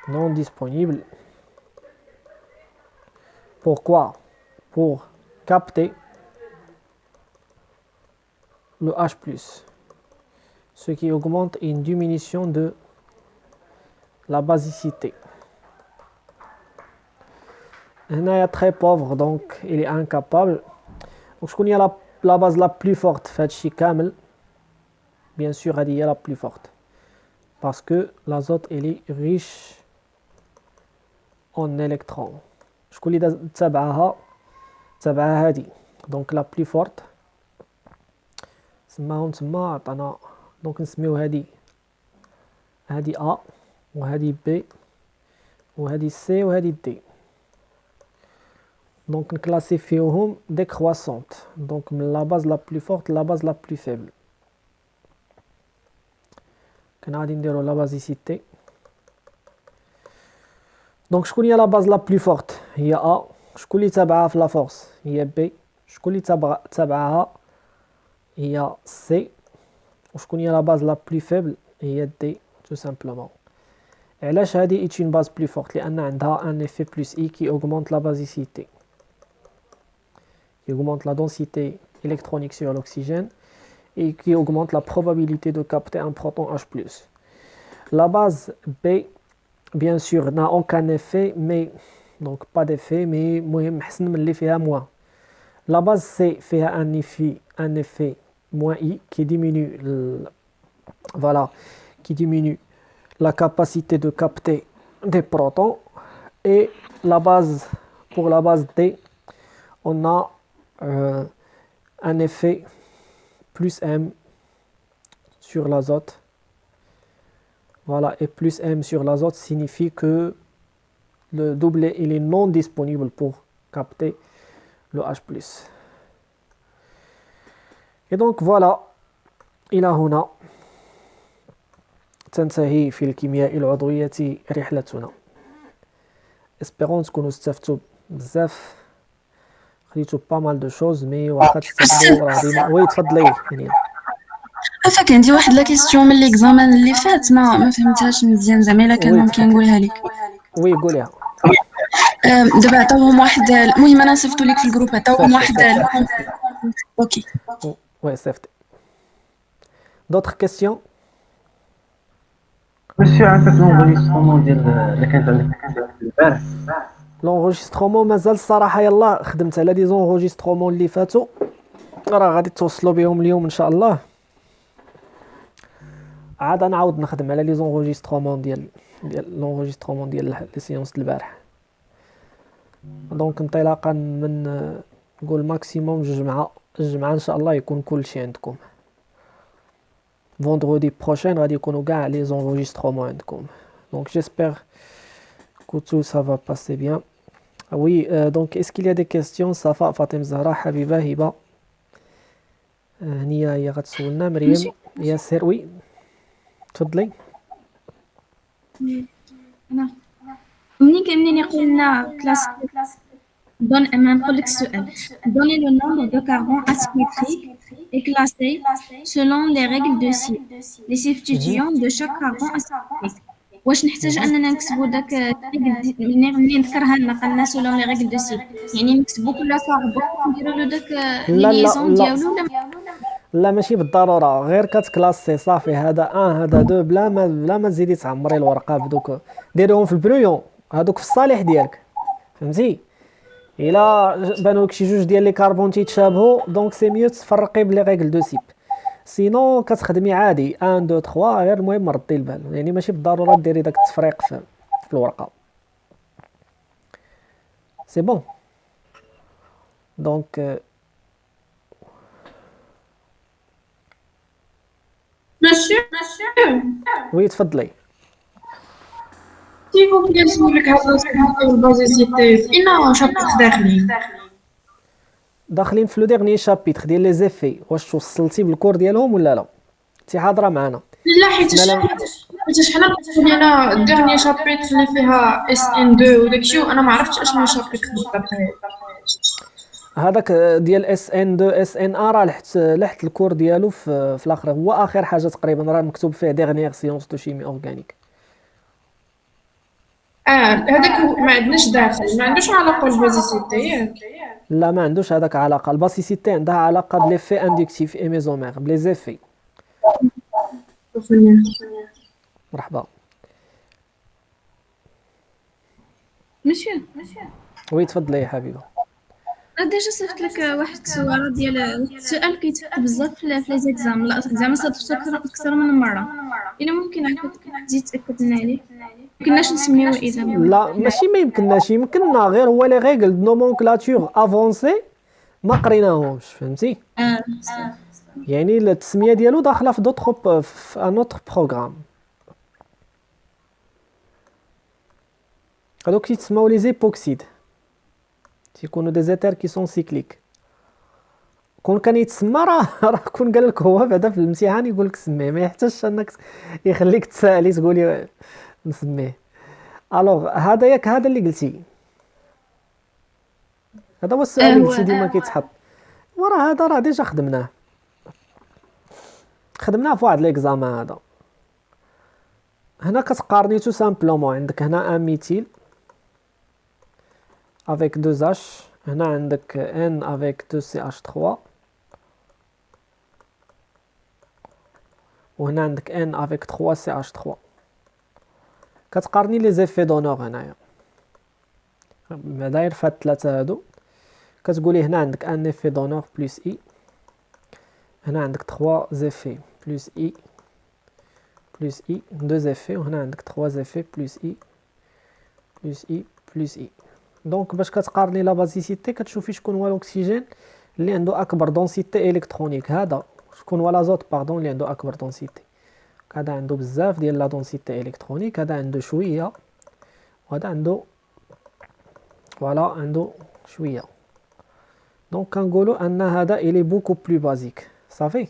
Non disponible. Pourquoi? Pour capter le H+, ce qui augmente une diminution de la basicité. Il est très pauvre, donc il est incapable. Donc je connais la base la plus forte, bien sûr, elle est la plus forte. Parce que l'azote il est riche en électrons. Je connais donc la plus forte. Donc نسميو هذه A وهذه B وهذه C وهذه D. Donc نكلاسيفيوهم décroissantes. Donc la base la plus forte, la base la plus faible. كنا غادي نديرو la basicité. Donc شكون هي la base la plus forte هي A. شكون اللي تابعها في la force هي B. شكون اللي تابعها هي C. وشكون هي la base la plus faible هي D tout simplement. علاش هذه est une base plus forte لأن عندها un effet plus I qui augmente la basicité, qui augmente la densité électronique sur l'oxygène et qui augmente la probabilité de capter un proton H+. La base B, bien sûr, n'a aucun effet, mais donc pas d'effet, mais moins. La base C fait un effet moins I qui diminue qui diminue la capacité de capter des protons. Et pour la base D, on a un effet plus M sur l'azote. Voilà, et plus M sur l'azote signifie que le doublet il est non disponible pour capter le H+. Et donc voilà, إلى هنا تنتهي في الكيمياء العضوية رحلتنا. espérons تكونوا استفدتوا بزاف، خديتوا با مال دو شوز، مي واخا تستافدوا راه ديما. وي تفضلي هنيه. عافاك عندي واحد لا كيسيون من ليكزامان اللي فات ما فهمتهاش مزيان، زعما الا كان ممكن نقولها لك. وي قوليها. دابا عطاوهم واحد، المهم انا صيفطو لك في الجروب، عطاوهم واحد. اوكي وي صيفطي. d'autres questions؟ monsieur عندك لونغيسترومون ديال اللي كانت عندك البارح؟ لونغيسترومون مازال الصراحه، يلا خدمت على دي زونغيسترومون اللي فاتوا، راه غادي توصلوا بهم اليوم ان شاء الله. عاد نعاود نخدم على لي زونغيسترومون ديال لونغيسترومون ديال لي سيونس البارح. دونك انطلاقا من نقول ماكسيموم الجمعه ان شاء الله يكون كلشي عندكم. vendredi prochain غادي يكونوا كاع لي زونغيسترومون عندكم. donc j'espère que tout ça va passer bien. oui donc est-ce qu'il y a des questions؟ صفاء، فاطمه، زهراء، حبيبه، هبه، هنيه هي غتسولنا، مريم، ياسر. وي تفضلي. أنا منين قلنا كلاس ما نقول لك السؤال donner le nombre de carbone asymétrique est classé selon les règles de Si les substitutions de chaque carbone asymétrique واش نحتاج اننا نكتبوا داك منين ذكرها لنا قالنا selon les règles de Si يعني نكتبوا كل كاربون نديروا له داك لي لا لا ليزون لا ديالو ولا لا ماشي بالضروره، غير كتكلاسي صافي هذا هذا دو، بلا ما تزيدي تعمري الورقه بدوك ديريهم في البرويون هذوك في الصالح ديالك، فهمتي؟ الا بانوا لك شي جوج ديال لي كربون تيتشابهوا دونك سي ميو تفرقي بلي ريغل دو سيب، سينو كتخدمي عادي 1 2 3 غير المهم ردي البال، يعني ماشي بالضروره ديري داك التفريق في الورقه. سي بون دونك Monsieur, وي تفضلي. s'il vous plaît, نسولك هذا البازيسيتي فينا شابتر داخلين. داخلين في لو ديرني شابيتر ديال لي زيفي، واش وصلتي بالكور ديالهم ولا لا؟ انت حاضره معنا؟ لا حيت حنا لينا الديرني شابيتر اللي فيها SN2 وداكشي وانا ما عرفتش اشنو شابيتر بالضبط. هذاك ديال اس ان 2 اس ان ا راه لحت الكور ديالو في الاخر، هو اخر حاجه تقريبا راه مكتوب فيه ديرنيير سيونس دو شيمي اورغانيك. هذاك ما عندناش داخل، ما عندوش علاقه بالبازيسيتي ياك؟ لا ما عندوش هذاك علاقه، الباسيسيتي عندها علاقه بليفي اندكتيف اي ميزومير بلي زيفي. مرحبا. مسيو وي تفضلي يا حبيبه. انا ديجا صيفط لك واحد الصوره ديال السؤال كيتحط بزاف في لي زيكزام، لا زعما صيفطو اكثر من مره، الا ممكن عافاك تزيد تاكد لنا عليه مكناش نسميوه اذا لا ماشي ما يمكنناش، يمكننا غير هو لي ريغل دو نومونكلاتور افونسي ما قريناهمش، فهمتي؟ يعني التسميه ديالو داخله في دوطخ في ان اوتر بروغرام. هادوك تيتسماو لي زيبوكسيد، تيكونوا دي زيتر كي سون سيكليك. كون كان يتسمى راه كون قال لك هو بعدا في الامتحان يقول لك سميه، ما يحتاجش انك يخليك تسالي تقولي نسميه. الوغ هذا ياك هذا اللي قلتي، هذا هو السؤال اللي قلتي ديما كيتحط، وراه هذا راه ديجا خدمناه في واحد ليكزامان. هذا هنا كتقارني تو سامبلومون، عندك هنا ان ميثيل avec 2H، هنا عندك N avec 2CH3، وهنا عندك N avec 3CH3. كتقارني لي زيفي دونور هنايا داير فهاد الثلاثه هادو، كتقولي هنا عندك ان افي دونور بلس اي، هنا عندك 3 زيفي بلس اي بلس اي 2 زيفي، وهنا عندك 3 زيفي بلس اي بلس اي بلس اي. دونك باش كتقارني لا بازيسيتي كتشوفي شكون هو الاكسجين اللي عنده اكبر دونسيتي الكترونيك، هذا شكون هو لازوت باردون اللي عنده اكبر دونسيتي، هذا عنده بزاف ديال لا دونسيتي الكترونيك، هذا عنده شويه، وهذا عنده فوالا عنده شويه. دونك كنقولوا ان هذا الي بوكو بلو بازيك صافي.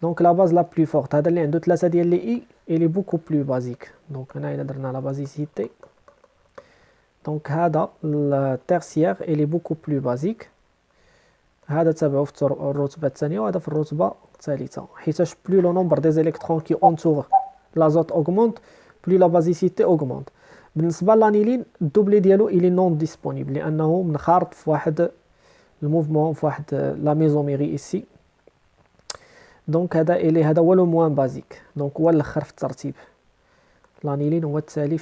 دونك لا باز لا بلو فورت هذا اللي عنده 3 ديال لي اي الي بوكو بلو بازيك. دونك هنا الا درنا لا بازيسيتي، دونك هذا التيرسيير الي بوكو بلو بازيك، هذا تبعو في الرتبه الثانيه وهذا في الرتبه الثالثه، حيتاش بلو لو نومبر دي زيليكترون كي اونتور لازوت اوغمونت بلو لا بازيسيتي اوغمونت. بالنسبه لانيلين الدوبلي ديالو الي نون ديسپونيبل لانه منخرط في واحد الموفمون في واحد لا ميزوميري ايسي. دونك هذا هو لو موان بازيك، دونك هو الاخر في الترتيب. لانيلين هو التالي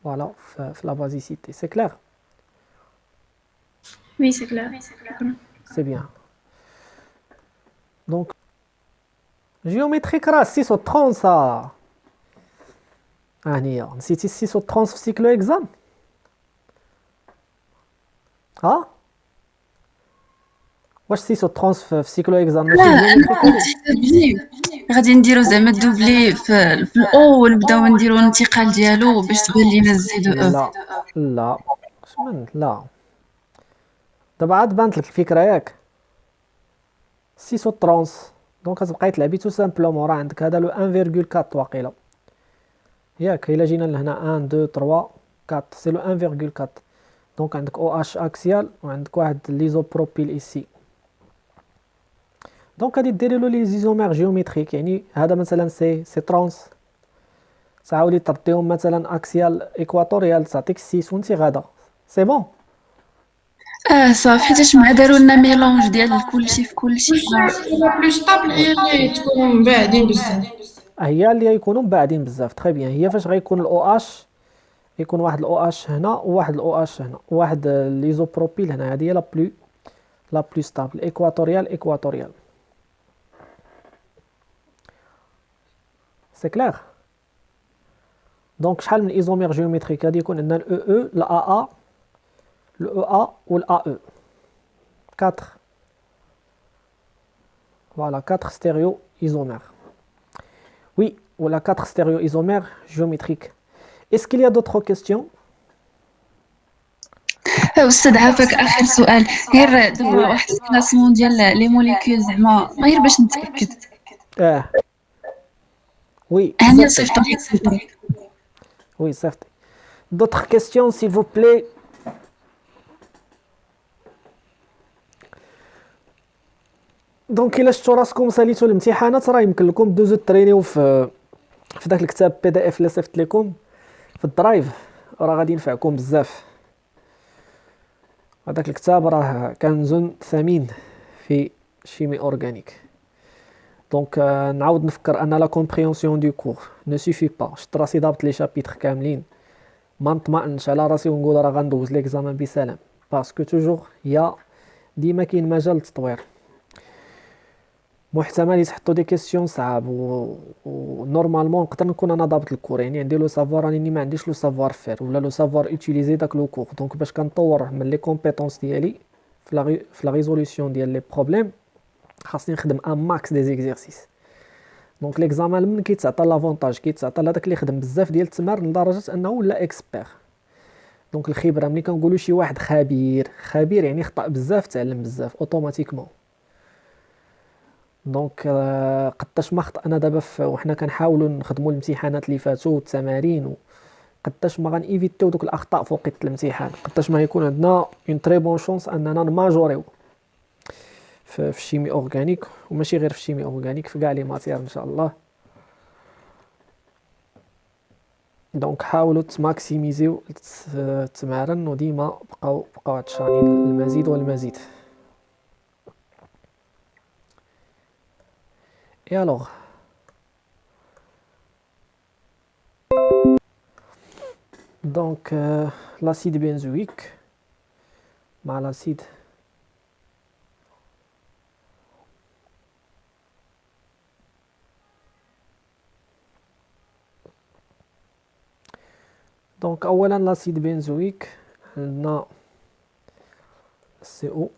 فوالا في لا بازيسيتي. سي كلير؟ وي سي كلير. سي بيان. دونك جيومتريك راه 630 صا هي نسيتي 630 في سيكلو اكزام. ها واش 630 في سيكلو اكزام ماشي جيومتريك؟ غادي نديرو زعما الدوبلي في الاو ونبداو نديرو الانتقال ديالو باش تبان لينا الزي دو او. لا لا شمن لا دابا عاد بانت لك الفكره ياك 630. دونك كتبقاي تلعبي تو سامبلومون، راه عندك هذا لو 1.4 واقيلا ياك الا جينا لهنا 1 2 3 4 سي لو 1,4 دونك عندك او اتش اكسيال وعندك واحد ليزوبروبيل ايسي. دونك غادي ديري له لي زيزومير جيومتريك، يعني هذا مثلا سي ترانس، تعاودي ترديهم مثلا اكسيال ايكواتوريال تعطيك 6 وانت غادا سي بون. صافي، حيتاش مع داروا لنا ميلونج ديال كلشي في كلشي. لا بلو ستابل هي اللي تكونوا بعدين بزاف. هي اللي يكونوا بعدين بزاف تري بيان. هي فاش غيكون الاو اش يكون واحد الاو اش هنا وواحد الاو اش هنا وواحد ليزوبروبيل هنا، هذه هي لا بلو ستابل ايكواتوريال. سي كلير. دونك شحال من ايزومير جيومتريك غادي يكون عندنا الاو او الا ا الاو ا والا او 4 فوالا 4 ستيريو ايزومير. وي ولا 4 ستيريو ايزومير جيومتريك. Est-ce qu'il y a d'autres questions? أستاذ عافاك، آخر سؤال غير دابا واحد الكلاسمون ديال لي موليكول زعما غير باش نتأكد. Oui, هانيا certes. صيفطوا. Oui, certes. D'autres questions, s'il vous plaît? دونك الا شفتوا راسكم ساليتوا الامتحانات راه يمكن لكم دوزو ترينيو في داك الكتاب بي دي اف اللي صيفط لكم في الدرايف، راه غادي ينفعكم بزاف. هذاك الكتاب راه كنز ثمين في شيمي اورغانيك. دونك نعاود نفكر ان لا كومبريهنسيون دو كور نو سوفي با. شفت راسي ضابط لي شابيتر كاملين، ما نطمئنش على راسي ونقول راه غندوز ليكزامان بسلام، باسكو توجور يا ديما كاين مجال للتطوير. محتمل يتحطوا دي كيسيون صعاب و نورمالمون نقدر نكون انا ضابط الكور، يعني عندي لو سافوار راني ما عنديش لو سافوار فير ولا لو سافوار اوتيليزي داك لو كور. دونك باش كنطور من لي كومبيتونس ديالي في لا ريزوليسيون ديال لي بروبليم خاصني نخدم ان ماكس دي زيكزيرسيس. دونك ليكزامان من كيتعطى لافونتاج كيتعطى لهداك اللي خدم بزاف ديال التمارين لدرجه انه ولا اكسبير. دونك الخبره ملي كنقولوا شي واحد خبير يعني خطا بزاف تعلم بزاف اوتوماتيكمون. دونك قداش ما خطأنا دابا وحنا كنحاولوا نخدموا الامتحانات اللي فاتوا والتمارين، قداش ما غنيفيتيو دوك الاخطاء في وقت الامتحان، قداش ما يكون عندنا اون تري بون شونس اننا نماجوريو في الشيمي اورغانيك، وماشي غير في الشيمي اورغانيك، في كاع لي ماتير ان شاء الله. دونك حاولوا تماكسيميزيو التمارين وديما بقاو عطشانين المزيد والمزيد. Et alors, donc l'acide benzoïque, l'acide donc اولا l'acide benzoïque عندنا CO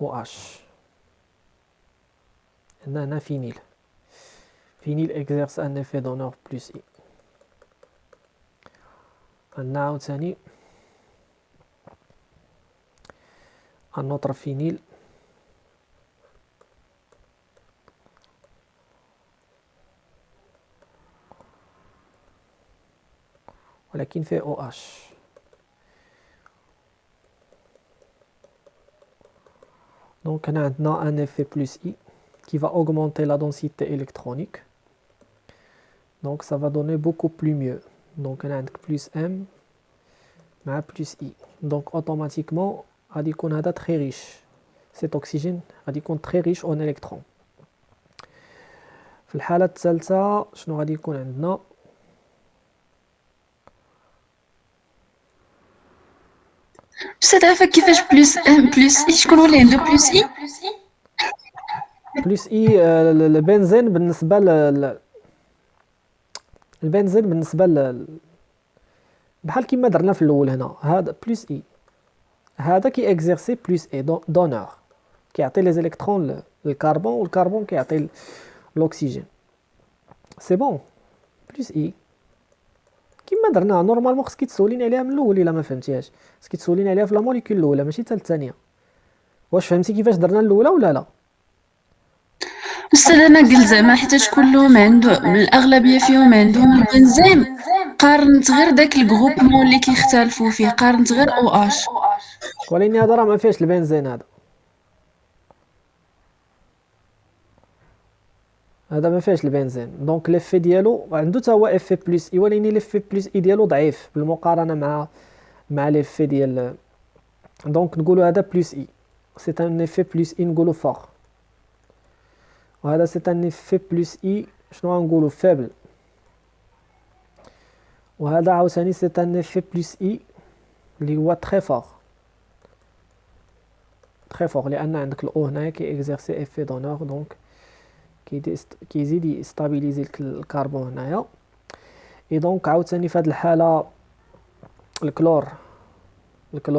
OH. هنا فينيل exerce un effet donneur plus I. عندنا عاوتاني un autre فينيل ولكن فيه OH. donc هنا عندنا un effet plus I qui va augmenter la densité électronique, donc ça va donner beaucoup plus mieux. Donc on a plus M mais plus I, donc automatiquement غادي يكون هذا très riche, cet oxygène غادي يكون très riche en électrons. في الحالة الثالثة شنو غادي يكون عندنا؟ أستاذ عافاك، كيفاش بلوس ام بلوس اي؟ شكون اللي عنده بلوس اي؟ بلس اي البنزين بالنسبه البنزين بالنسبه بحال كيما درنا في الاول هنا، هذا بلس اي هذا كي اكزيرسي بلس اي دونور كيعطي لي زيليكترون للكربون والكربون كيعطي الاكسجين. سي بون بلس اي كيما درنا نورمالمون. خصك تسوليني عليها من الاول الا ما فهمتيهاش، خصك تسوليني عليها في لا موليكول الاولى ماشي حتى الثانيه. واش فهمتي كيفاش درنا الاولى ولا لا؟ أستاذ أنا قلت زعما حيتاش كلهم الأغلبية فيهم عندهم البنزين، قارنت غير داك الجروبمون اللي كيختلفوا فيه، قارنت غير او اش. ولكن هذا راه ما فيهش البنزين، هذا ما فيهش البنزين. دونك ليفي ديالو عنده حتى هو اف بلس اي، ولكن ليفي بلس اي ديالو ضعيف بالمقارنه مع ليفي ديال. دونك نقولوا هذا بلس اي، سي ان اف بلس اي نقولوا فور، وهذا سي ان اف بلس اي شنو غنقولوا فابل، وهذا عاوتاني سي ان اف بلس اي اللي هو تري فور تري فور، لان عندك الاو هنايا كي اكزيرسي افي دونور، دونك كيزيد يستابيليزي الكربون هنايا. اي دونك عاوتاني في هذه الحاله الكلور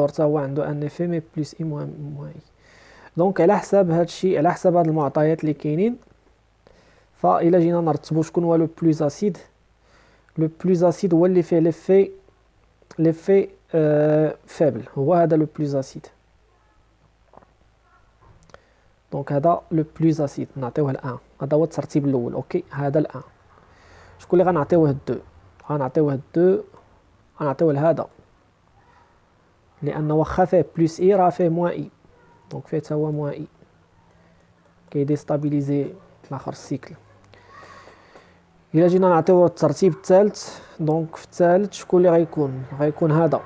حتى هو عنده ان اف مي بلس اي موان اي. دونك على حساب هذا الشيء، على حساب هاد المعطيات اللي كاينين، فإلا جينا نرتبو شكون هو لو بلوز اسيد، لو بلوز اسيد هو اللي فيه ليفي فابل، هو هذا لو بلوز اسيد. دونك هذا لو بلوز اسيد نعطيوه الان، هذا هو الترتيب الاول. اوكي هذا الان شكون اللي غنعطيوه الدو؟ غنعطيوه الدو، غنعطيوه لهذا، لان واخا فيه بلس اي راه فيه موان اي، دونك فيه حتى هو موان اي كيديستابيليزي لاخر السيكل. الا جينا نعطيوه الترتيب الثالث، دونك في الثالث شكون اللي غيكون هذا،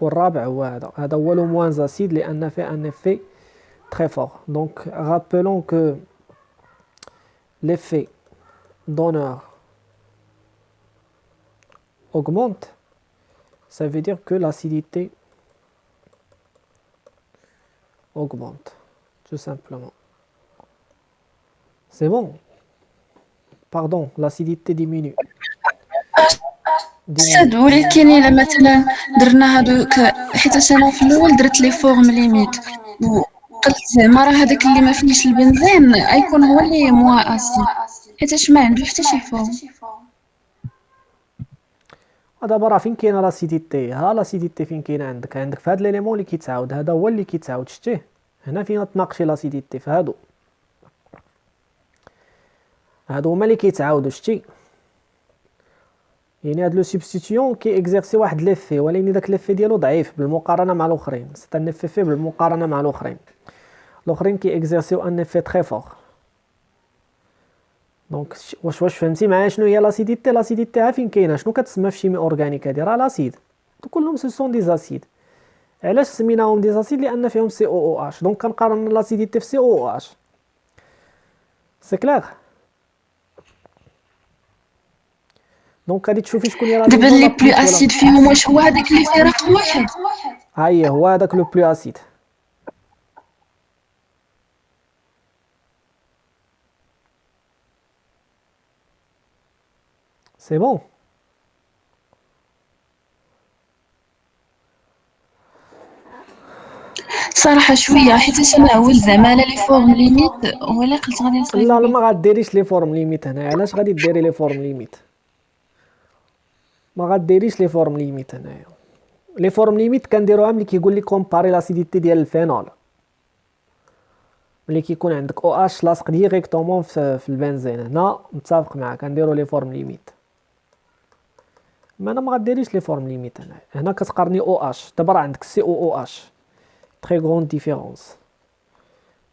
والرابع هو هذا هو لو موان اسيد لان فيه ان افي très fort. Donc rappelons que l'effet donneur augmente, ça veut dire que l'acidité augmente, tout simplement. C'est bon? Pardon, l'acidité diminue. أستاذ ولكن إلا مثلا درنا هادوك، حيت أنا في الأول درت لي فورم ليميت وقلت زعما راه هذاك اللي ما فيهش البنزين غيكون هو اللي موا اسيد، حيتاش ما عنده حتى شي فورم. دابا راه فين كاينه لاسيديتي؟ ها لاسيديتي فين كاينه عندك في هذا ليليمون اللي كيتعاود، هذا هو اللي كيتعاود، شتيه هنا فين تناقشي لاسيديتي، في هادو هما اللي كيتعاودوا، شتي يعني هاد لو سبستيتيون كي اكزيرسي واحد ليفي، ولكن داك ليفي ديالو ضعيف بالمقارنه مع الاخرين، سي ان اف في بالمقارنه مع الاخرين كي اكزيرسيو ان اف تري فور. دونك واش فهمتي معايا شنو هي لاسيديتي؟ لاسيديتي ها فين كاينه، شنو كتسمى في شيمي اورغانيك؟ هادي راه لاسيد، كلهم سو سون دي زاسيد. علاش سميناهم دي زاسيد؟ لان فيهم سي او او اش، دونك كنقارن لاسيديتي في سي او او اش. سي كلير؟ دونك غادي تشوفي شكون هي دابا اللي بلو اسيد فيهم واش هو هذاك اللي فيه رقم واحد؟ ها هو هذاك لو بلو اسيد. سي بون؟ صراحه شويه، حيت انا اول زعما لا لي فورم ليميت ولا قلت غادي نصايب. لا ما غاديريش لي فورم ليميت هنا. علاش غادي ديري لي فورم ليميت؟ ما غاديريش لي فورم ليميت هنايا. لي فورم ليميت كنديروها ملي كيقول لي كومباري لاسيديتي ديال الفينول، ملي كيكون عندك او اش لاصق ديريكتومون في البنزين. هنا متفق معاك كنديرو لي فورم ليميت، ما انا ما غاديريش لي فورم ليميت هنا كتقارني او اش. دابا راه عندك سي او اش، تري غون ديفيرونس.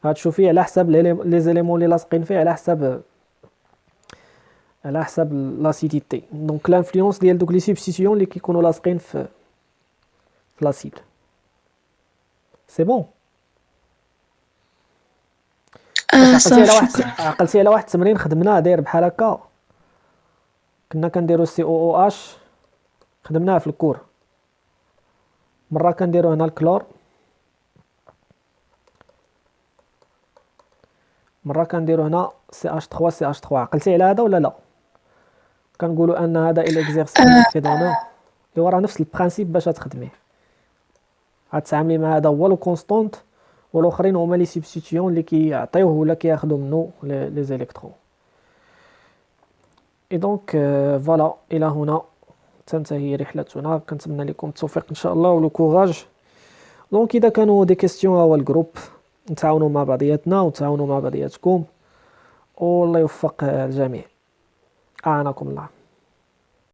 غتشوفي على حساب لي زيليمون اللي لاصقين فيه، على حساب لاسيديتي. دونك لانفلونس ديال دوك لي سبستيتيون اللي كيكونوا لاصقين في لاسيد. سي بون؟ عقلتي على واحد التمرين خدمناه داير بحال هكا، كنا كنديرو سي او او اش، خدمناه في الكور. مره كنديرو هنا الكلور، مره كنديرو هنا سي اش 3 سي اش 3. عقلتي على هذا ولا لا؟ كنقولوا ان هذا الى اكزيرسي في دونور، ايوا راه نفس البرانسيپ باش تخدميه. غتعاملي مع هذا هو لو كونستونت، والاخرين هما لي سبستيتيون اللي كيعطيوه ولا كياخذوا منه لي زيليكترون. اي دونك فوالا، الى هنا تنتهي رحلتنا. كنتمنى لكم التوفيق ان شاء الله ولو كوراج. دونك اذا كانوا دي كيستيون هو الجروب نتعاونوا مع بعضياتنا وتعاونوا مع بعضياتكم، والله يوفق الجميع. أعانكم الله.